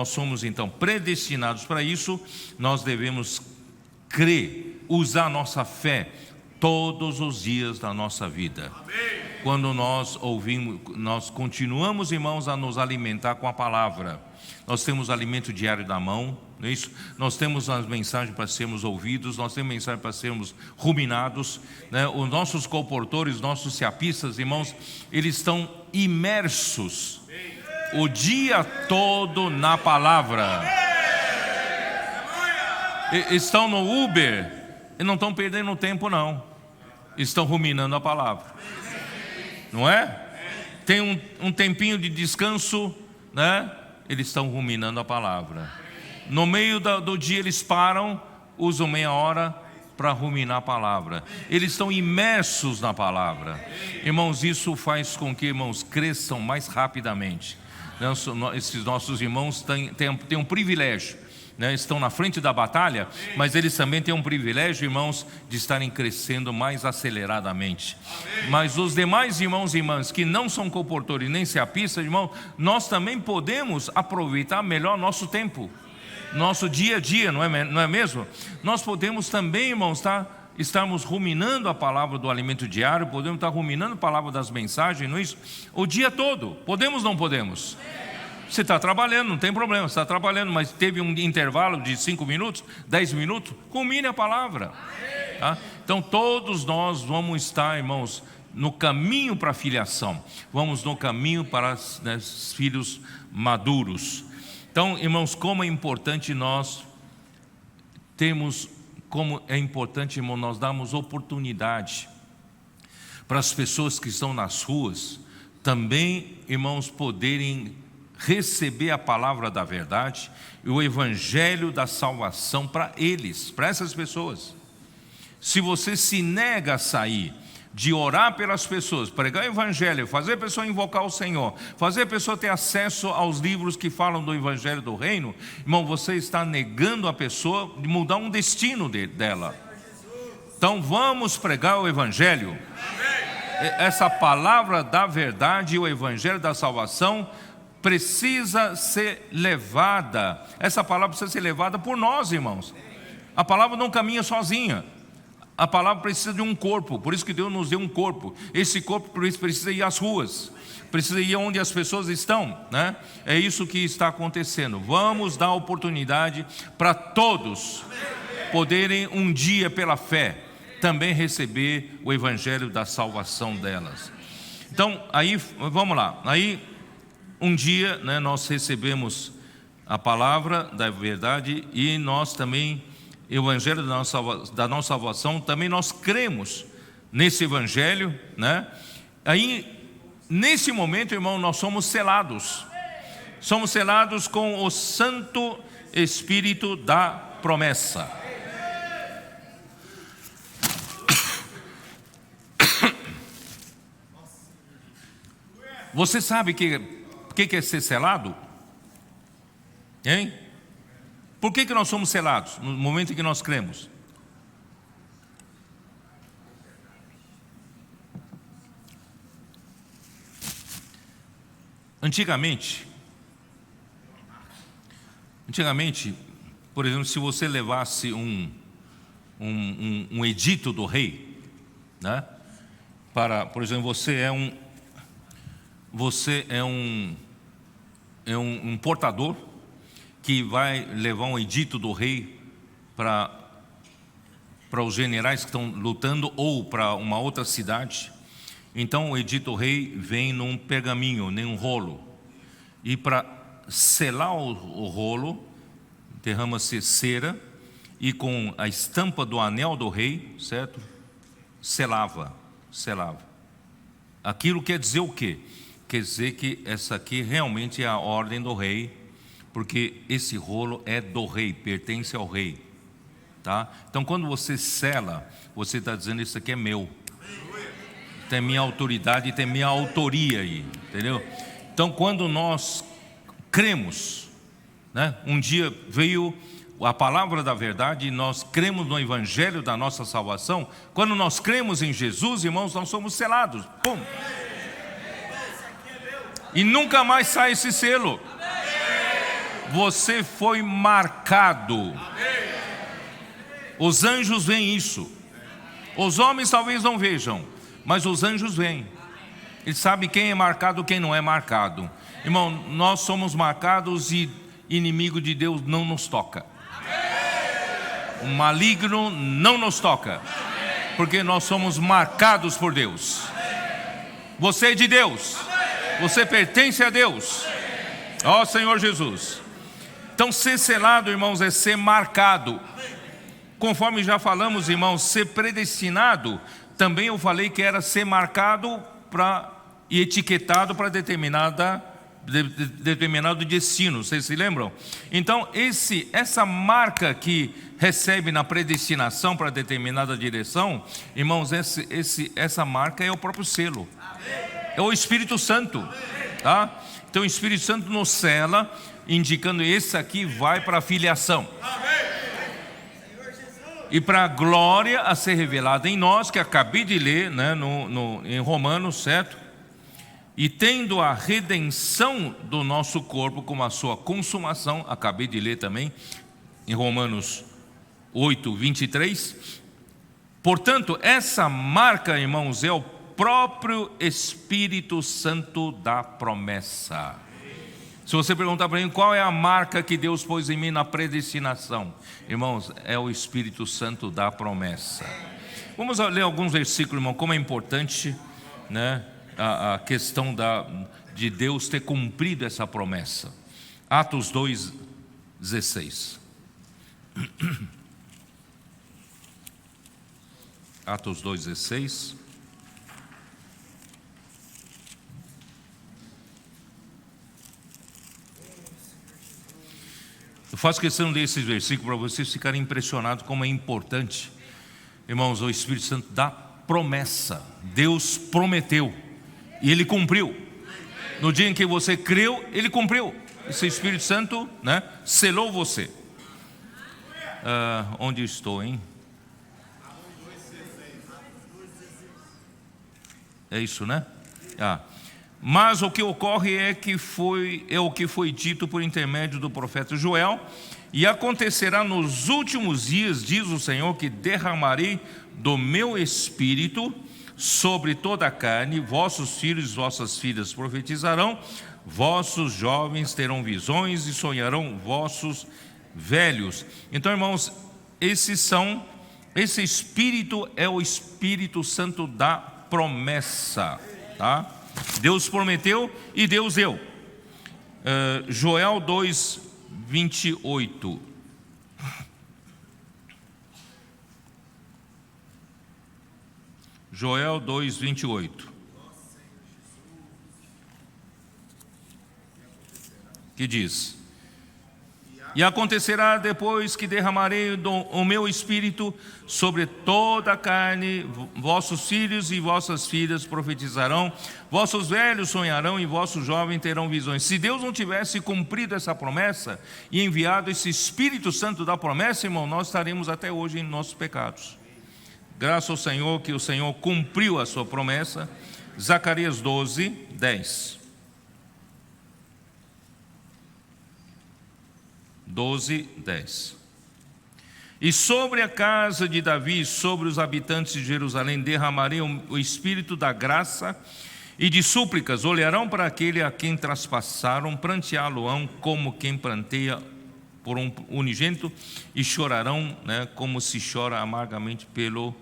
somos então predestinados para isso. Nós devemos crer, usar nossa fé todos os dias da nossa vida. Amém. Quando nós ouvimos, nós continuamos, irmãos, a nos alimentar com a palavra. Nós temos alimento diário na mão, não é isso? Nós temos as mensagens para sermos ouvidos, nós temos mensagens para sermos ruminados, né? Os nossos colportores, nossos seapistas, irmãos, eles estão imersos o dia todo na palavra. Estão no Uber e não estão perdendo tempo, não. Estão ruminando a palavra. Não é? Tem um tempinho de descanso, né? Eles estão ruminando a palavra. No meio do dia eles param, usam meia hora para ruminar a palavra. Eles estão imersos na palavra. Irmãos, isso faz com que, irmãos, cresçam mais rapidamente. Esses nossos irmãos têm um privilégio, né? Estão na frente da batalha, mas eles também têm um privilégio, irmãos, de estarem crescendo mais aceleradamente. Amém. Mas os demais irmãos e irmãs que não são colportores nem seapistas, irmão, nós também podemos aproveitar melhor nosso tempo, nosso dia a dia, não é mesmo? Nós podemos também, irmãos, estarmos ruminando a palavra do alimento diário, podemos estar ruminando a palavra das mensagens, não é isso? O dia todo, podemos ou não podemos? Você está trabalhando, não tem problema, você está trabalhando, mas teve um intervalo de 5 minutos, 10 minutos, rumine a palavra, tá? Então todos nós vamos estar, irmãos, no caminho para a filiação, vamos no caminho para os filhos maduros. Então, irmãos, como é importante nós termos, como é importante, irmão, nós darmos oportunidade para as pessoas que estão nas ruas também, irmãos, poderem receber a palavra da verdade e o evangelho da salvação para eles, para essas pessoas. Se você se nega a sair de orar pelas pessoas, pregar o evangelho, fazer a pessoa invocar o Senhor, fazer a pessoa ter acesso aos livros que falam do evangelho do reino, irmão, você está negando a pessoa de mudar um destino dela. Então vamos pregar o evangelho. Essa palavra da verdade, o evangelho da salvação, precisa ser levada. Essa palavra precisa ser levada por nós, irmãos. A palavra não caminha sozinha. A palavra precisa de um corpo, por isso que Deus nos deu um corpo. Esse corpo precisa ir às ruas, precisa ir onde as pessoas estão, né? É isso que está acontecendo. Vamos dar oportunidade para todos poderem um dia pela fé também receber o evangelho da salvação delas. Então, aí, vamos lá. Aí, um dia, né, nós recebemos a palavra da verdade e nós também, o evangelho da nossa salvação, também nós cremos nesse evangelho, né? Aí, nesse momento, irmão, nós somos selados. Somos selados com o Santo Espírito da promessa. Você sabe o que é ser selado? Hein? Por que nós somos selados no momento em que nós cremos? Antigamente, por exemplo, se você levasse um edito do rei, né? Por exemplo, você é um portador que vai levar um edito do rei para os generais que estão lutando ou para uma outra cidade. Então o edito do rei vem num pergaminho, nem um rolo, e para selar o rolo derrama-se cera e com a estampa do anel do rei, certo? Selava. Aquilo quer dizer o quê? Quer dizer que essa aqui realmente é a ordem do rei, porque esse rolo é do rei, pertence ao rei, tá? Então quando você sela, você está dizendo: isso aqui é meu, tem minha autoridade, tem minha autoria aí, entendeu? Então quando nós cremos, né? Um dia veio a palavra da verdade e nós cremos no evangelho da nossa salvação. Quando nós cremos em Jesus, irmãos, nós somos selados. Pum! E nunca mais sai esse selo. Você foi marcado. Os anjos veem isso. Os homens talvez não vejam, mas os anjos veem. Eles sabem quem é marcado e quem não é marcado. Irmão, nós somos marcados e inimigo de Deus não nos toca. O maligno não nos toca, porque nós somos marcados por Deus. Você é de Deus. Você pertence a Deus. Ó Senhor Jesus. Então ser selado, irmãos, é ser marcado. Conforme já falamos, irmãos, ser predestinado, também eu falei que era ser marcado e etiquetado para determinado destino. Vocês se lembram? Então essa marca que recebe na predestinação para determinada direção, irmãos, essa marca é o próprio selo. É o Espírito Santo, tá? Então o Espírito Santo nos sela, indicando: esse aqui vai para a filiação. E para a glória a ser revelada em nós, que acabei de ler, né, em Romanos, certo? E tendo a redenção do nosso corpo como a sua consumação, acabei de ler também em Romanos 8, 23. Portanto, essa marca, irmãos, é o próprio Espírito Santo da promessa. Se você perguntar para mim qual é a marca que Deus pôs em mim na predestinação, irmãos, é o Espírito Santo da promessa. Vamos ler alguns versículos, irmão, como é importante né, a questão de Deus ter cumprido essa promessa. Atos 2:16. Atos 2:16. Eu faço questão de ler esse versículo para vocês ficarem impressionados como é importante, irmãos, o Espírito Santo dá promessa. Deus prometeu e Ele cumpriu. No dia em que você creu, Ele cumpriu. Esse Espírito Santo, né, selou você. Onde estou, hein? É isso, né? Mas o que ocorre é o que foi dito por intermédio do profeta Joel: e acontecerá nos últimos dias, diz o Senhor, que derramarei do meu espírito sobre toda a carne, vossos filhos e vossas filhas profetizarão, vossos jovens terão visões e sonharão vossos velhos. Então, irmãos, esse Espírito é o Espírito Santo da promessa, tá? Deus prometeu e Deus deu. Joel 2:28. Joel 2:28. Que diz: e acontecerá depois que derramarei o meu espírito sobre toda a carne, vossos filhos e vossas filhas profetizarão, vossos velhos sonharão e vossos jovens terão visões. Se Deus não tivesse cumprido essa promessa e enviado esse Espírito Santo da promessa, irmão, nós estaremos até hoje em nossos pecados. Graças ao Senhor que o Senhor cumpriu a sua promessa. Zacarias 12:10. 12:10. E sobre a casa de Davi, sobre os habitantes de Jerusalém, derramarei o espírito da graça e de súplicas. Olharão para aquele a quem traspassaram, pranteá-lo-ão como quem pranteia por um unigênito, e chorarão, né, como se chora amargamente pelo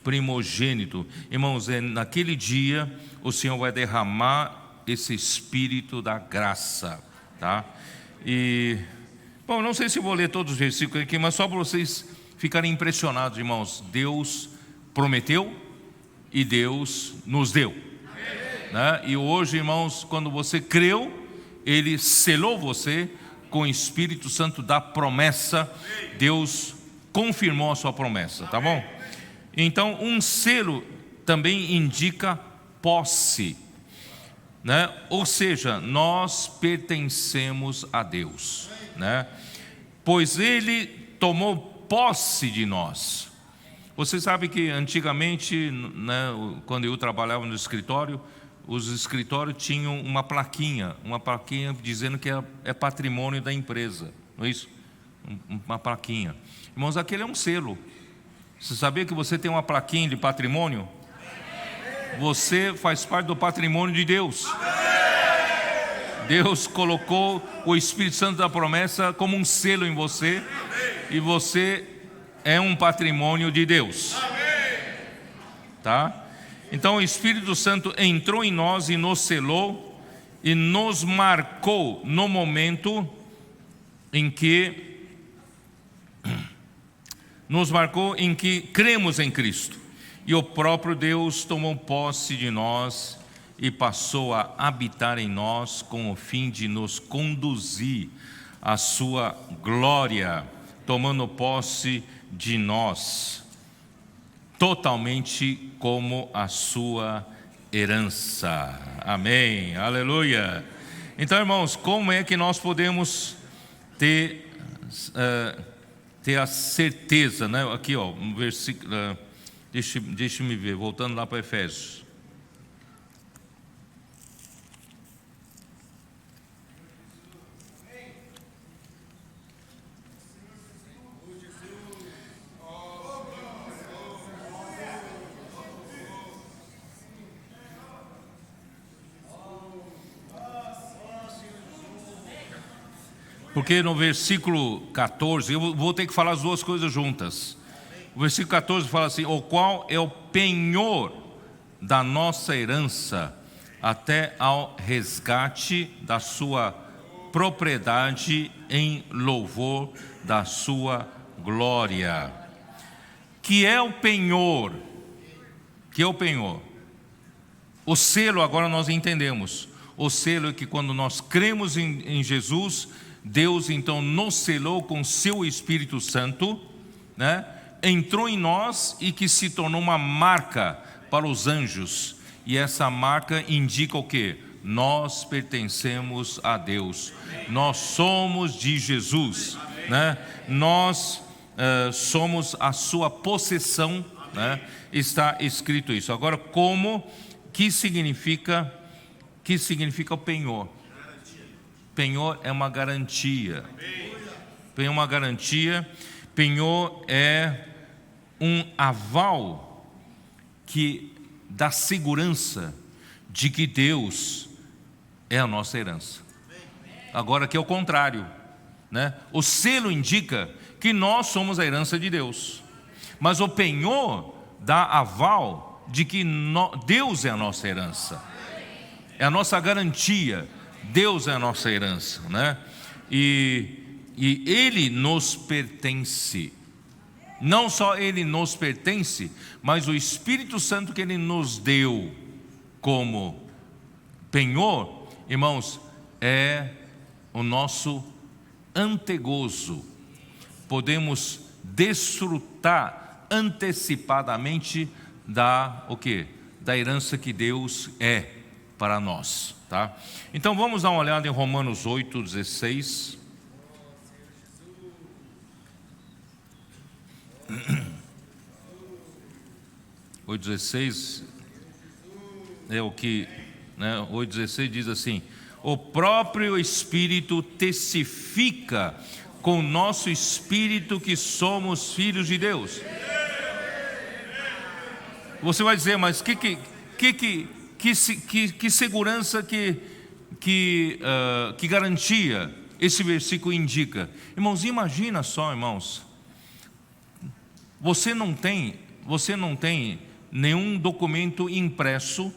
primogênito. Irmãos, naquele dia o Senhor vai derramar esse espírito da graça, tá? E bom, não sei se vou ler todos os versículos aqui, mas só para vocês ficarem impressionados, irmãos. Deus prometeu e Deus nos deu, né? E hoje, irmãos, quando você creu, Ele selou você com o Espírito Santo da promessa. Deus confirmou a sua promessa, tá bom? Então, um selo também indica posse, né? Ou seja, nós pertencemos a Deus, né? Pois Ele tomou posse de nós. Você sabe que antigamente, né, quando eu trabalhava no escritório, os escritórios tinham uma plaquinha dizendo que é patrimônio da empresa, não é isso? Uma plaquinha. Irmãos, aquele é um selo. Você sabia que você tem uma plaquinha de patrimônio? Você faz parte do patrimônio de Deus. Deus colocou o Espírito Santo da promessa como um selo em você, e você é um patrimônio de Deus, tá? Então o Espírito Santo entrou em nós e nos selou e nos marcou no momento em que cremos em Cristo, e o próprio Deus tomou posse de nós e passou a habitar em nós com o fim de nos conduzir à sua glória, tomando posse de nós totalmente como a sua herança. Amém, aleluia. Então, irmãos, como é que nós podemos ter a certeza, né? Aqui, ó, um versículo, deixa-me ver, voltando lá para Efésios. Porque no versículo 14, eu vou ter que falar as duas coisas juntas. O versículo 14 fala assim: o qual é o penhor da nossa herança até ao resgate da sua propriedade em louvor da sua glória. Que é o penhor? Que é o penhor? O selo, agora nós entendemos. O selo é que quando nós cremos em Jesus, Deus então nos selou com seu Espírito Santo, né? Entrou em nós e que se tornou uma marca para os anjos. E essa marca indica o quê? Nós pertencemos a Deus. Nós somos de Jesus, né? Nós somos a sua possessão, né? Está escrito isso. Agora, que significa o penhor? Penhor é uma garantia. Penhor é uma garantia. Penhor é um aval que dá segurança de que Deus é a nossa herança. Agora que é o contrário, né? O selo indica que nós somos a herança de Deus, mas o penhor dá aval de que Deus é a nossa herança, é a nossa garantia. Deus é a nossa herança, né? E Ele nos pertence. Não só Ele nos pertence, mas o Espírito Santo que Ele nos deu como penhor, irmãos, é o nosso antegozo. Podemos desfrutar antecipadamente da herança que Deus é para nós, tá? Então vamos dar uma olhada em Romanos 8:16. O 8:16 é o que, né? O 8:16 diz assim: o próprio Espírito testifica com o nosso espírito que somos filhos de Deus. Você vai dizer, mas que segurança, que garantia esse versículo indica? Irmãos, imagina só, irmãos, você não tem nenhum documento impresso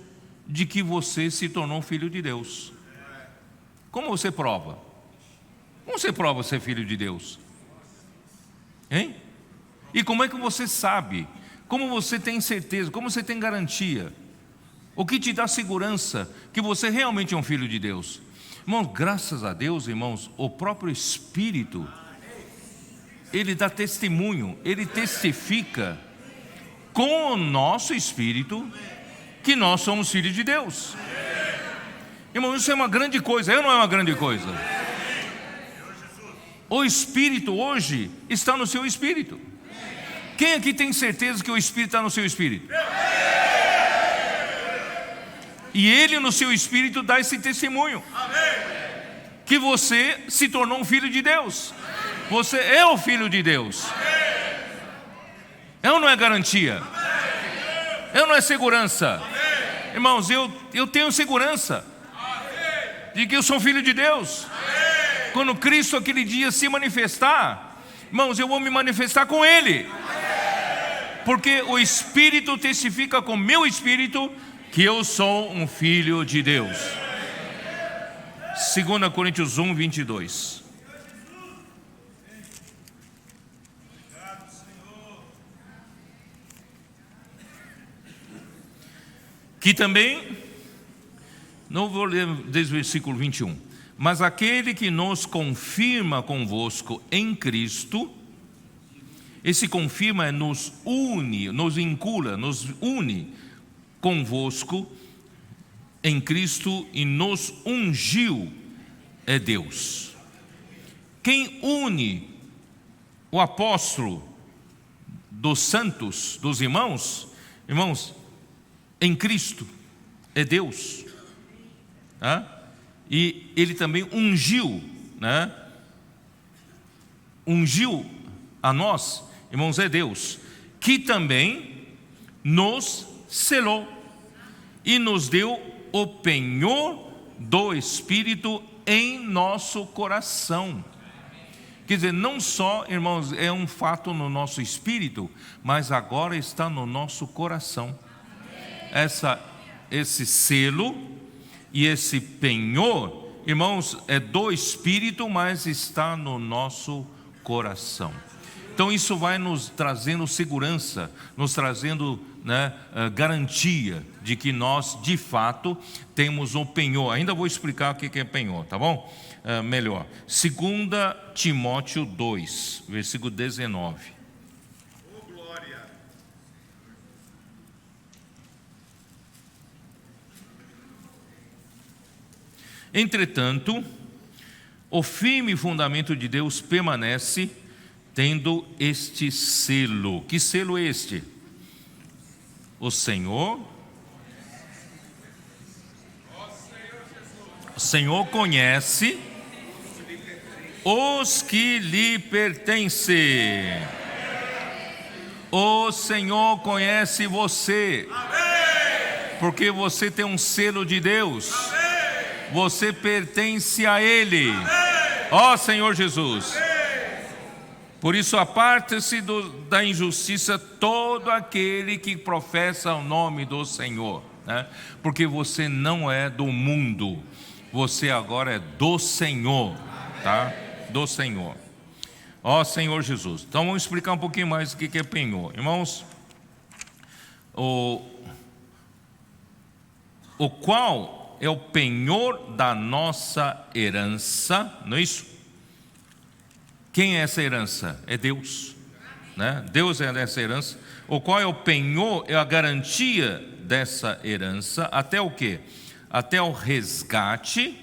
de que você se tornou filho de Deus. Como você prova? Como você prova ser filho de Deus? Hein? E como é que você sabe? Como você tem certeza? Como você tem garantia? O que te dá segurança que você realmente é um filho de Deus? Irmãos, graças a Deus, irmãos, o próprio Espírito, Ele dá testemunho, Ele testifica com o nosso espírito que nós somos filhos de Deus. Irmão, isso é uma grande coisa, não é uma grande coisa? O Espírito hoje está no seu espírito. Quem aqui tem certeza que o Espírito está no seu espírito? E Ele no seu espírito dá esse testemunho que você se tornou um filho de Deus. Você é o filho de Deus. É ou não é garantia? É ou não é segurança? Irmãos, eu tenho segurança de que eu sou filho de Deus. Quando Cristo aquele dia se manifestar, irmãos, eu vou me manifestar com Ele, porque o Espírito testifica com o meu espírito que eu sou um filho de Deus. 2 Coríntios 1:22. Que também, não vou ler desde o versículo 21, mas aquele que nos confirma convosco em Cristo, esse confirma nos une, nos vincula, nos une convosco em Cristo e nos ungiu é Deus. Quem une o apóstolo dos santos, dos irmãos, em Cristo é Deus. E Ele também ungiu, né? Ungiu a nós, irmãos, é Deus, que também nos selou e nos deu o penhor do Espírito em nosso coração. Quer dizer, não só, irmãos, é um fato no nosso espírito, mas agora está no nosso coração. esse selo e esse penhor, irmãos, é do Espírito, mas está no nosso coração. Então isso vai nos trazendo segurança, nos trazendo, garantia de que nós de fato temos um penhor. Ainda vou explicar o que é penhor, tá bom? Melhor. 2 Timóteo 2, versículo 19. Oh, glória! Entretanto, o firme fundamento de Deus permanece, tendo este selo. Que selo é este? O Senhor conhece os que lhe pertencem. O Senhor conhece você, porque você tem um selo de Deus. Você pertence a Ele. Ó Senhor Jesus. Por isso, aparte-se da injustiça todo aquele que professa o nome do Senhor, porque você não é do mundo, você agora é do Senhor, tá? Do Senhor. Ó Senhor Jesus. Então vamos explicar um pouquinho mais o que é penhor. Irmãos, o qual é o penhor da nossa herança, não é isso? Quem é essa herança? É Deus, Deus é essa herança. O qual é o penhor, é a garantia dessa herança, até o quê? Até o resgate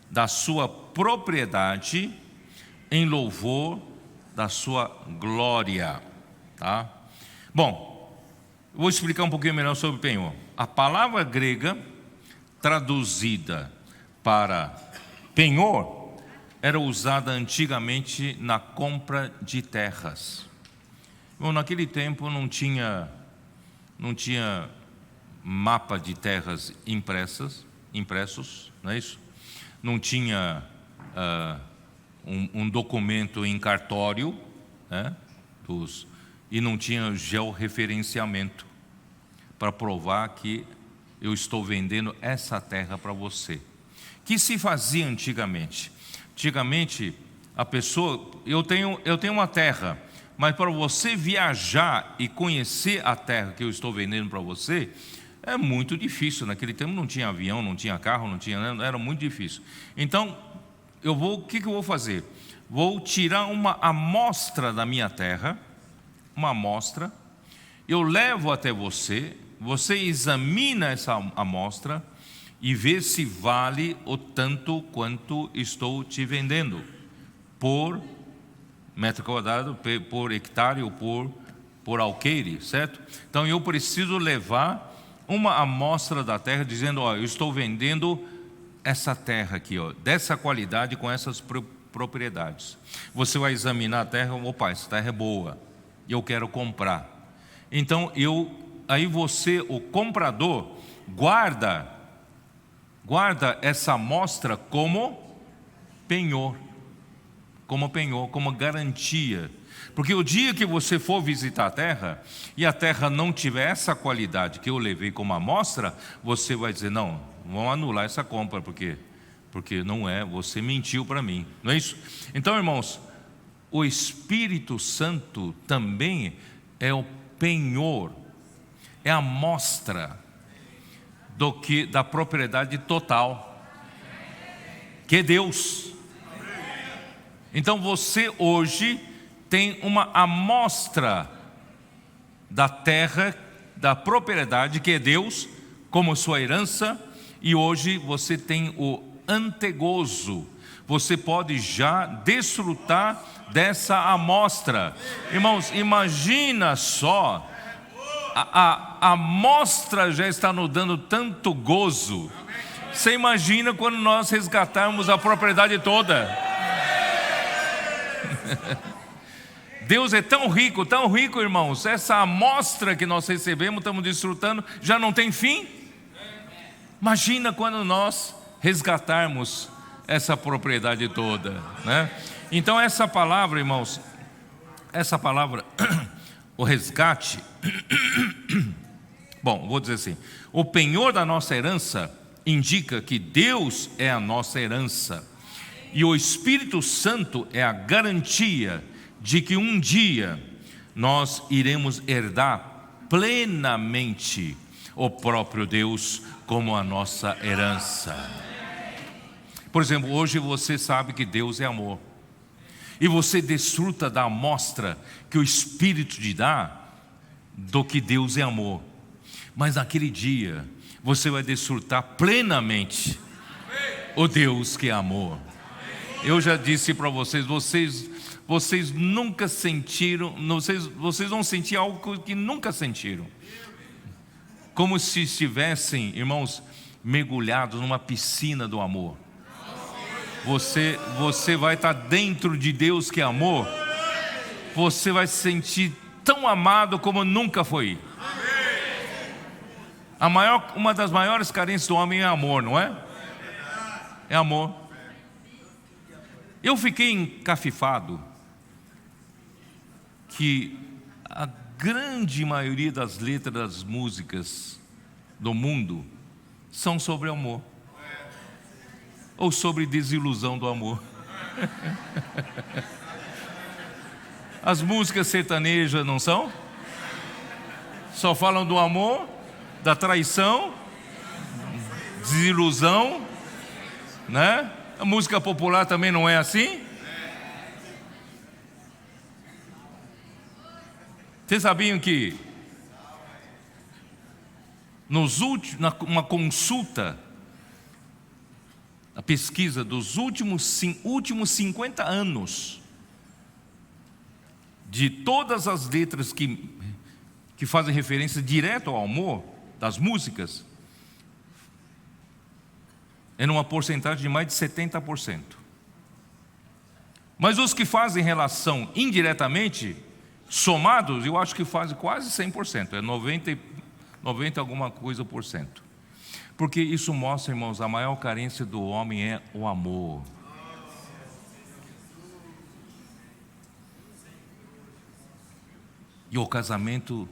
da sua propriedade, em louvor da sua glória, tá? Bom, vou explicar um pouquinho melhor sobre penhor. A palavra grega traduzida para penhor era usada antigamente na compra de terras. Bom, naquele tempo não tinha mapa de terras impressos, não é isso? Não tinha um documento em cartório, e não tinha georreferenciamento para provar que eu estou vendendo essa terra para você. O que se fazia antigamente? Antigamente, a pessoa, eu tenho uma terra, mas para você viajar e conhecer a terra que eu estou vendendo para você, é muito difícil. Naquele tempo não tinha avião, não tinha carro, era muito difícil. Então, o que eu vou fazer? Vou tirar uma amostra da minha terra, uma amostra, eu levo até você, você examina essa amostra e vê se vale o tanto quanto estou te vendendo, por metro quadrado, por hectare ou por alqueire, certo? Então eu preciso levar uma amostra da terra dizendo, eu estou vendendo essa terra aqui, dessa qualidade, com essas propriedades. Você vai examinar a terra, opa, essa terra é boa, eu quero comprar. Então aí você, o comprador, guarda essa amostra como penhor, como garantia. Porque o dia que você for visitar a terra e a terra não tiver essa qualidade que eu levei como amostra, você vai dizer, não, vamos anular essa compra, porque não é, você mentiu para mim, não é isso? Então, irmãos, o Espírito Santo também é o penhor, é a amostra da propriedade total, que é Deus. Então você hoje tem uma amostra da terra, da propriedade que é Deus, como sua herança, e hoje você tem o antegozo, você pode já desfrutar dessa amostra. Irmãos, imagina só, a amostra já está nos dando tanto gozo. Você imagina quando nós resgatarmos a propriedade toda? Deus é tão rico, irmãos. Essa amostra que nós recebemos, estamos desfrutando, já não tem fim. Imagina quando nós resgatarmos essa propriedade toda, Então essa palavra, irmãos, o resgate, Bom, vou dizer assim: o penhor da nossa herança indica que Deus é a nossa herança, e o Espírito Santo é a garantia de que um dia nós iremos herdar plenamente o próprio Deus como a nossa herança. Por exemplo, hoje você sabe que Deus é amor, e você desfruta da amostra que o Espírito te dá do que Deus é amor. Mas naquele dia você vai desfrutar plenamente o Deus que é amor. Eu já disse para vocês, vocês nunca sentiram, vocês vão sentir algo que nunca sentiram. Como se estivessem, irmãos, mergulhados numa piscina do amor. Você vai estar dentro de Deus que é amor. Você vai se sentir tão amado como nunca foi. Uma das maiores carências do homem é amor, não é? É amor. Eu fiquei encafifado que a grande maioria das letras das músicas do mundo são sobre amor, ou sobre desilusão do amor. As músicas sertanejas não são? Só falam do amor, da traição, desilusão, né? A música popular também não é assim? Vocês sabiam que uma consulta, a pesquisa dos últimos 50 anos, de todas as letras que fazem referência direta ao amor, das músicas, é numa porcentagem de mais de 70%. Mas os que fazem relação indiretamente, somados, eu acho que fazem quase 100%, é 90 alguma coisa por cento. Porque isso mostra, irmãos, a maior carência do homem é o amor. E o casamento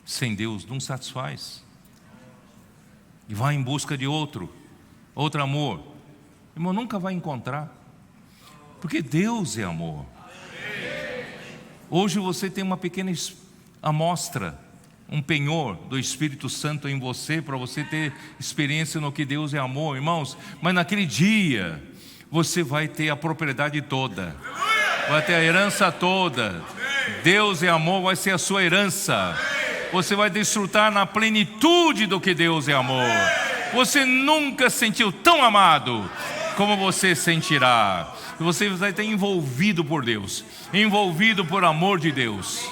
sem Deus não satisfaz. E vai em busca de outro amor. Irmão, nunca vai encontrar. Porque Deus é amor. Hoje você tem uma pequena amostra, um penhor do Espírito Santo em você, para você ter experiência no que Deus é amor, irmãos. Mas naquele dia você vai ter a propriedade toda, vai ter a herança toda. Deus é amor, vai ser a sua herança. Você vai desfrutar na plenitude do que Deus é amor. Você nunca sentiu tão amado como você sentirá. Você vai estar envolvido por Deus, envolvido por amor de Deus,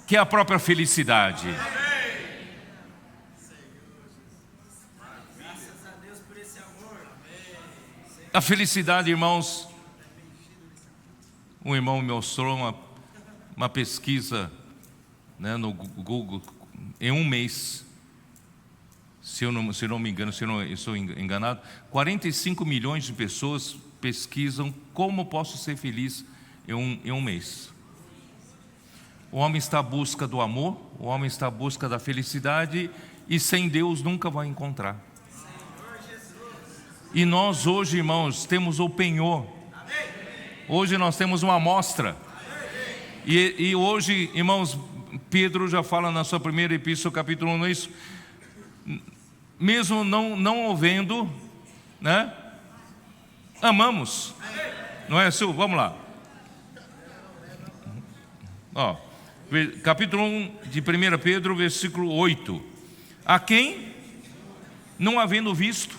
que é a própria felicidade. A felicidade, irmãos, um irmão me mostrou uma pesquisa, né, no Google, em um mês, se eu não me engano, se eu não estou enganado, 45 milhões de pessoas pesquisam como posso ser feliz em um mês. O homem está à busca do amor, o homem está à busca da felicidade, e sem Deus nunca vai encontrar. E nós hoje, irmãos, temos o penhor. Hoje nós temos uma amostra. E hoje, irmãos, Pedro já fala na sua primeira epístola, capítulo 1, isso, mesmo não havendo, né? Amamos. Não é, Sil? Vamos lá. Capítulo 1 de 1 Pedro, versículo 8. A quem, não havendo visto,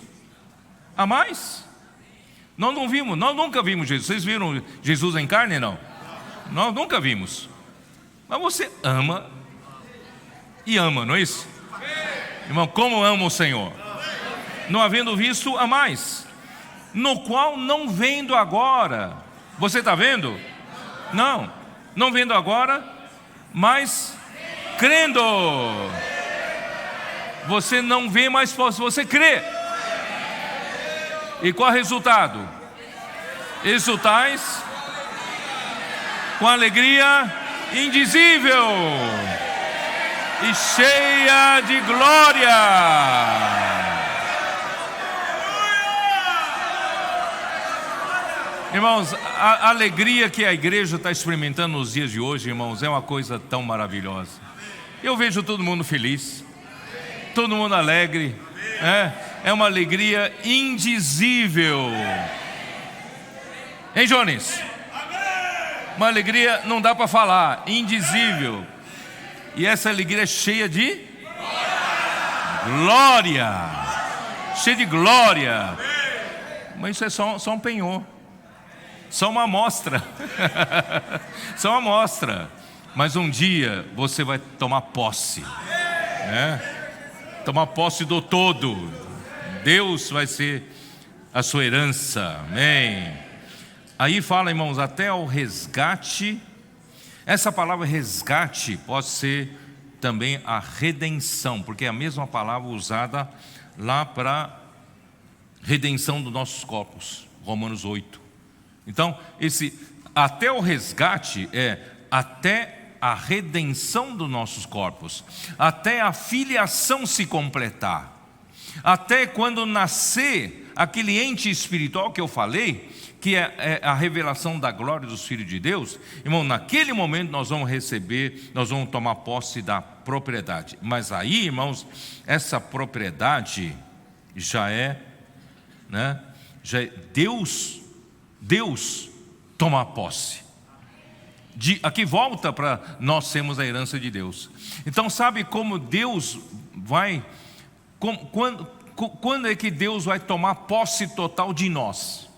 a mais? Nós não vimos, nós nunca vimos Jesus. Vocês viram Jesus em carne, não? Nós nunca vimos. Mas você ama e ama, não é isso? Irmão, como ama o Senhor? Não havendo visto, a mais, no qual não vendo agora. Você está vendo? Não vendo agora, mas crendo. Você não vê, mas você crê. E qual é o resultado? Exultais com alegria indizível. e cheia de glória. Irmãos, a alegria que a igreja está experimentando nos dias de hoje, irmãos, é uma coisa tão maravilhosa. Eu vejo todo mundo feliz, todo mundo alegre, é uma alegria indizível. Hein, Jones? Uma alegria não dá para falar, indizível. E essa alegria é cheia de glória. Cheia de glória. Mas isso é só um penhor. Só uma amostra. Só uma amostra. Mas um dia você vai tomar posse, tomar posse do todo. Deus vai ser a sua herança. Amém. Aí fala, irmãos, até o resgate. Essa palavra resgate pode ser também a redenção, porque é a mesma palavra usada lá para redenção dos nossos corpos. Romanos 8. Então, esse até o resgate é até a redenção dos nossos corpos, até a filiação se completar, até quando nascer aquele ente espiritual que eu falei, que é a revelação da glória dos filhos de Deus. Irmão, naquele momento nós vamos receber, nós vamos tomar posse da propriedade. Mas aí, irmãos, essa propriedade já é Deus toma posse. Aqui volta para nós sermos a herança de Deus. Então sabe como Deus vai, quando é que Deus vai tomar posse total de nós?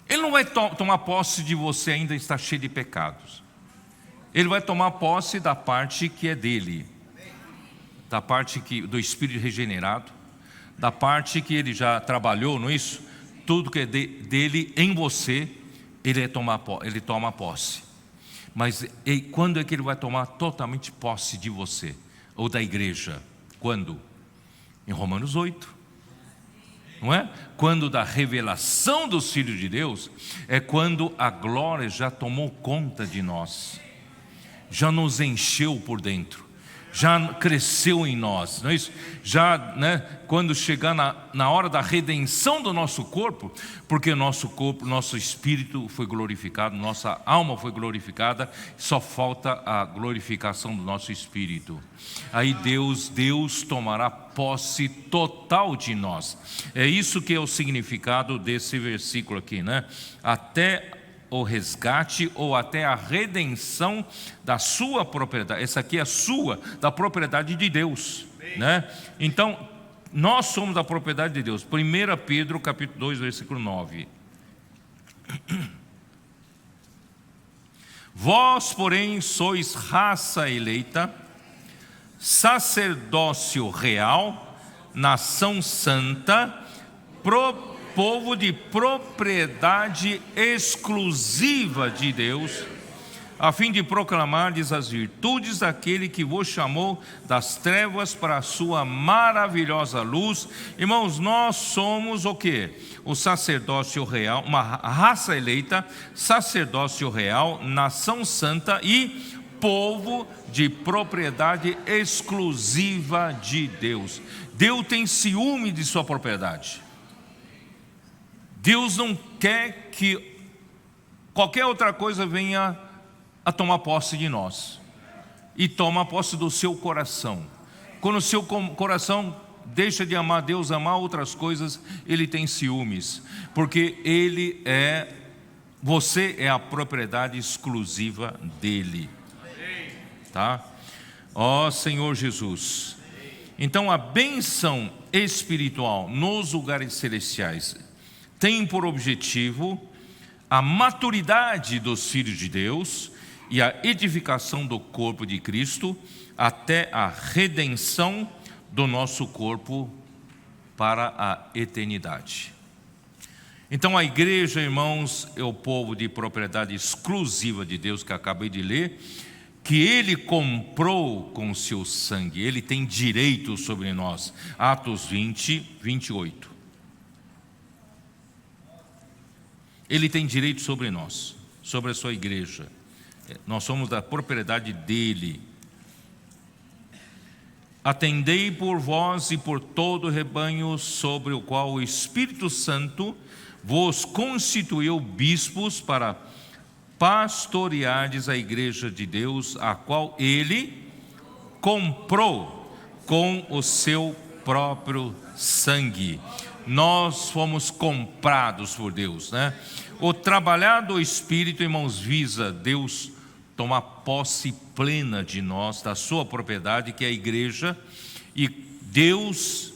Ele não vai tomar posse de você ainda estar cheio de pecados. Ele vai tomar posse da parte que é dele, da parte do Espírito regenerado, da parte que ele já trabalhou, não é isso? Tudo que é dele em você, ele toma posse. Mas quando é que ele vai tomar totalmente posse de você ou da igreja? Quando? Em Romanos 8. Não é? Quando da revelação dos filhos de Deus, é quando a glória já tomou conta de nós, já nos encheu por dentro, já cresceu em nós, não é isso? Já, quando chegar na hora da redenção do nosso corpo, porque nosso corpo, nosso espírito foi glorificado, nossa alma foi glorificada, só falta a glorificação do nosso espírito. Aí Deus tomará posse total de nós. É isso que é o significado desse versículo aqui, Até o resgate ou até a redenção da sua propriedade. Essa aqui é a sua, da propriedade de Deus, Então, nós somos da propriedade de Deus. 1 Pedro capítulo 2, versículo 9. Vós, porém, sois raça eleita, sacerdócio real, nação santa, povo de propriedade exclusiva de Deus, a fim de proclamardes as virtudes daquele que vos chamou das trevas para a sua maravilhosa luz. Irmãos, nós somos o quê? O sacerdócio real, uma raça eleita, sacerdócio real, nação santa e povo de propriedade exclusiva de Deus. Deus tem ciúme de sua propriedade. Deus não quer que qualquer outra coisa venha a tomar posse de nós. E toma posse do seu coração. Quando o seu coração deixa de amar Deus, amar outras coisas, ele tem ciúmes. Porque você é a propriedade exclusiva dele. Tá? Ó Senhor Jesus. Então a bênção espiritual nos lugares celestiais tem por objetivo a maturidade dos filhos de Deus e a edificação do corpo de Cristo até a redenção do nosso corpo para a eternidade. Então a igreja, irmãos, é o povo de propriedade exclusiva de Deus que acabei de ler, que Ele comprou com o seu sangue. Ele tem direito sobre nós. Atos 20, 28. Ele tem direito sobre nós, sobre a sua igreja. Nós somos da propriedade dele. atendei por vós e por todo o rebanho sobre o qual o Espírito Santo vos constituiu bispos para pastoreardes a igreja de Deus, a qual ele comprou com o seu próprio sangue. Nós fomos comprados por Deus, né? O trabalhar do Espírito, irmãos, visa Deus tomar posse plena de nós, da sua propriedade, que é a igreja, e Deus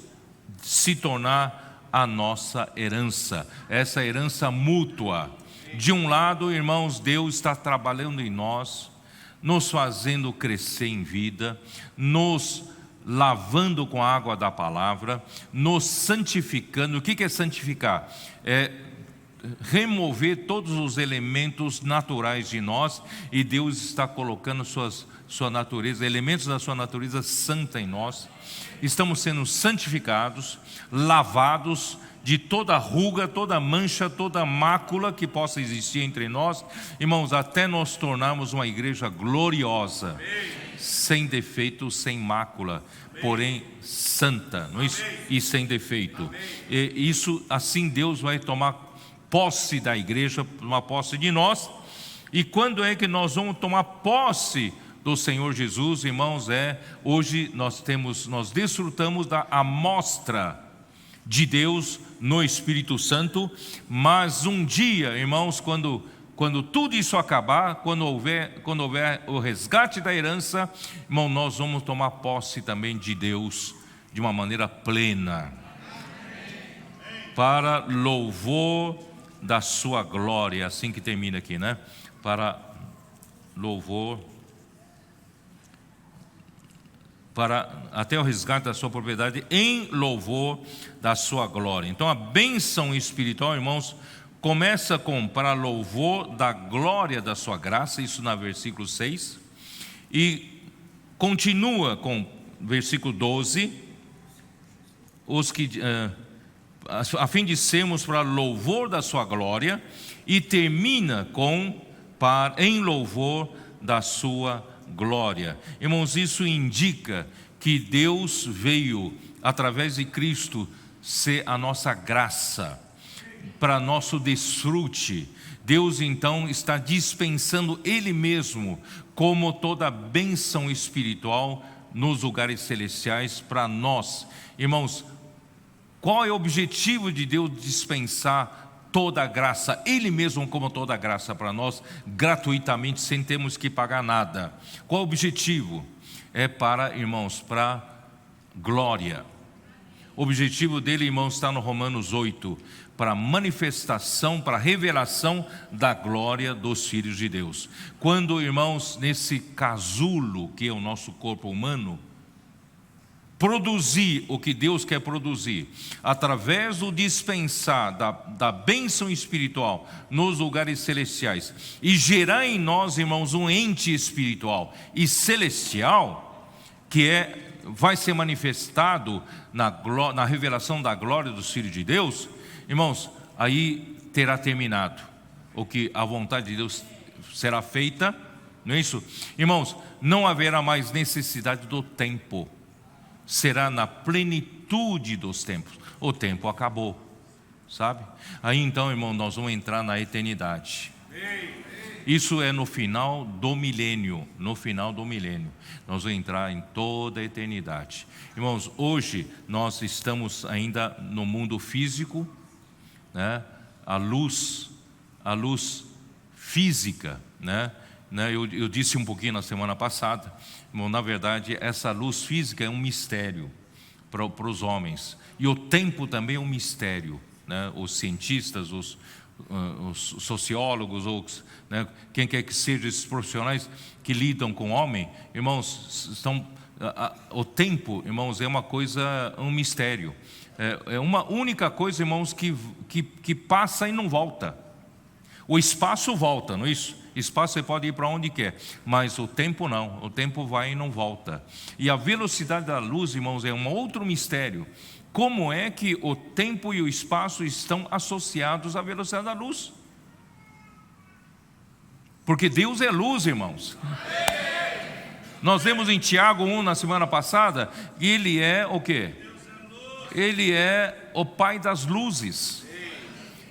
se tornar a nossa herança, essa herança mútua. De um lado, irmãos, Deus está trabalhando em nós, nos fazendo crescer em vida, nos lavando com a água da palavra, nos santificando. O que é santificar? É remover todos os elementos naturais de nós, e Deus está colocando sua natureza, elementos da sua natureza santa em nós. Estamos sendo santificados, lavados de toda ruga, toda mancha, toda mácula que possa existir entre nós, irmãos, até nós tornarmos uma igreja gloriosa, sem defeito, sem mácula, porém santa, não é isso? E sem defeito. E isso, assim Deus vai tomar posse da igreja, uma posse de nós. E quando é que nós vamos tomar posse do Senhor Jesus, irmãos? Hoje nós desfrutamos da amostra de Deus no Espírito Santo, mas um dia, irmãos, quando tudo isso acabar, quando houver o resgate da herança, irmão, nós vamos tomar posse também de Deus de uma maneira plena, para louvor da sua glória, assim que termina aqui, né? Para louvor, até o resgate da sua propriedade, em louvor da sua glória. Então a bênção espiritual, irmãos, começa para louvor da glória da sua graça, isso na versículo 6, e continua com versículo 12, a fim de sermos para louvor da sua glória, e termina em louvor da sua glória. Irmãos, isso indica que Deus veio, através de Cristo, ser a nossa graça, para nosso desfrute. Deus então está dispensando Ele mesmo, como toda bênção espiritual nos lugares celestiais para nós. Irmãos, qual é o objetivo de Deus dispensar toda a graça? Ele mesmo como toda a graça para nós, gratuitamente, sem termos que pagar nada. Qual é o objetivo? Irmãos, para glória. O objetivo dele, irmãos, está no Romanos 8, para manifestação, para revelação da glória dos filhos de Deus. Quando, irmãos, nesse casulo que é o nosso corpo humano, produzir o que Deus quer produzir, através do dispensar da bênção espiritual nos lugares celestiais, e gerar em nós, irmãos, um ente espiritual e celestial, que vai ser manifestado na revelação da glória dos filhos de Deus, irmãos, aí terá terminado o que a vontade de Deus será feita, não é isso? Irmãos, não haverá mais necessidade do tempo, será na plenitude dos tempos. O tempo acabou, sabe? Aí então, irmão, nós vamos entrar na eternidade. Isso é no final do milênio. No final do milênio nós vamos entrar em toda a eternidade. Irmãos, hoje nós estamos ainda no mundo físico, né? A luz física, né? Eu disse um pouquinho na semana passada, irmão, na verdade essa luz física é um mistério para os homens, e o tempo também é um mistério, né? Os cientistas, os sociólogos, né? Quem quer que seja esses profissionais que lidam com o homem, irmãos, o tempo, irmãos, é uma coisa, um mistério, é uma única coisa, irmãos, que passa e não volta. O espaço volta, não é isso? Espaço você pode ir para onde quer, mas o tempo não, o tempo vai e não volta. E a velocidade da luz, irmãos, é um outro mistério. Como é que o tempo e o espaço estão associados à velocidade da luz? Porque Deus é luz, irmãos. Nós vemos em Tiago 1 na semana passada, e Ele é o quê? Ele é o Pai das luzes.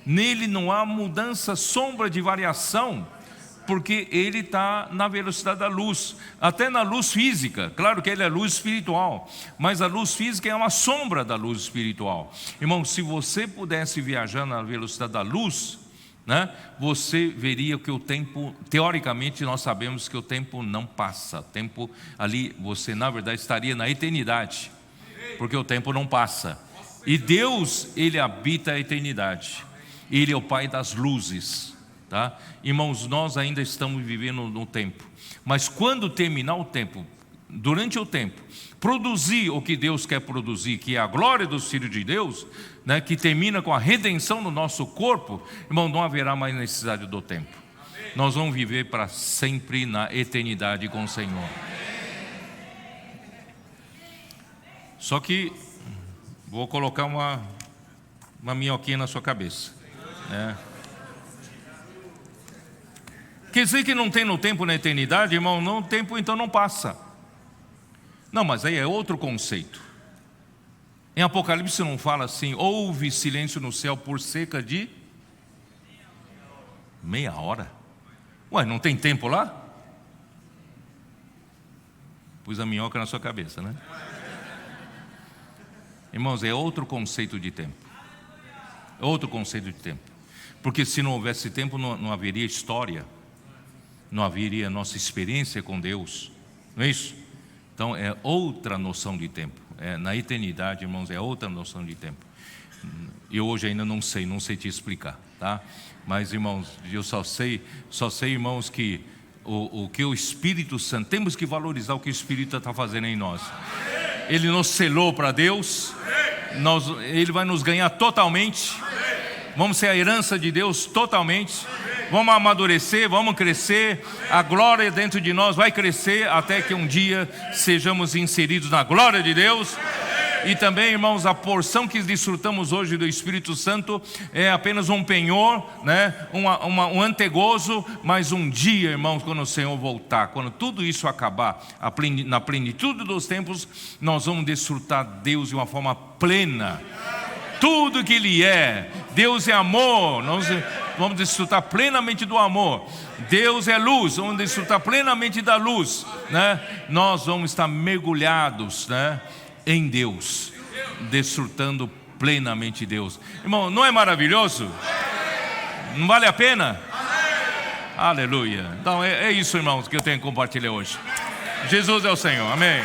Nele não há mudança, sombra de variação, porque Ele está na velocidade da luz, até na luz física. Claro que Ele é luz espiritual, mas a luz física é uma sombra da luz espiritual. Irmão, se você pudesse viajar na velocidade da luz, né, você veria que o tempo, teoricamente nós sabemos que o tempo não passa. O tempo ali, você na verdade estaria na eternidade, porque o tempo não passa. E Deus, Ele habita a eternidade. Ele é o Pai das luzes, tá? Irmãos, nós ainda estamos vivendo no tempo, mas quando terminar o tempo, durante o tempo, produzir o que Deus quer produzir, que é a glória dos filhos de Deus, né, que termina com a redenção do nosso corpo, irmão, não haverá mais necessidade do tempo. Nós vamos viver para sempre na eternidade com o Senhor. Só que vou colocar uma minhoquinha na sua cabeça, né? Quer dizer que não tem no tempo na eternidade, irmão? Não, o tempo então não passa. Não, mas aí é outro conceito. Em Apocalipse não fala assim: houve silêncio no céu por cerca de meia hora. Ué, não tem tempo lá? Pus a minhoca na sua cabeça, né? Irmãos, é outro conceito de tempo. É outro conceito de tempo. Porque se não houvesse tempo, não haveria história, não haveria nossa experiência com Deus, não é isso? Então é outra noção de tempo. Na eternidade, irmãos, é outra noção de tempo. Eu hoje ainda não sei te explicar, tá? Mas, irmãos, eu só sei, irmãos, que o que o Espírito Santo, temos que valorizar o que o Espírito está fazendo em nós. Ele nos selou para Deus, Ele vai nos ganhar totalmente, vamos ser a herança de Deus totalmente, vamos amadurecer, vamos crescer, a glória dentro de nós vai crescer até que um dia sejamos inseridos na glória de Deus. E também, irmãos, a porção que desfrutamos hoje do Espírito Santo é apenas um penhor, né? Um antegozo, mas um dia, irmãos, quando o Senhor voltar, quando tudo isso acabar, na plenitude dos tempos, nós vamos desfrutar Deus de uma forma plena. Tudo que Ele é, Deus é amor, nós vamos desfrutar plenamente do amor. Deus é luz, vamos desfrutar plenamente da luz, né? Nós vamos estar mergulhados, né, em Deus, desfrutando plenamente Deus. Irmão, não é maravilhoso? Não vale a pena? Aleluia. Então é isso, irmãos, que eu tenho que compartilhar hoje. Jesus é o Senhor, amém.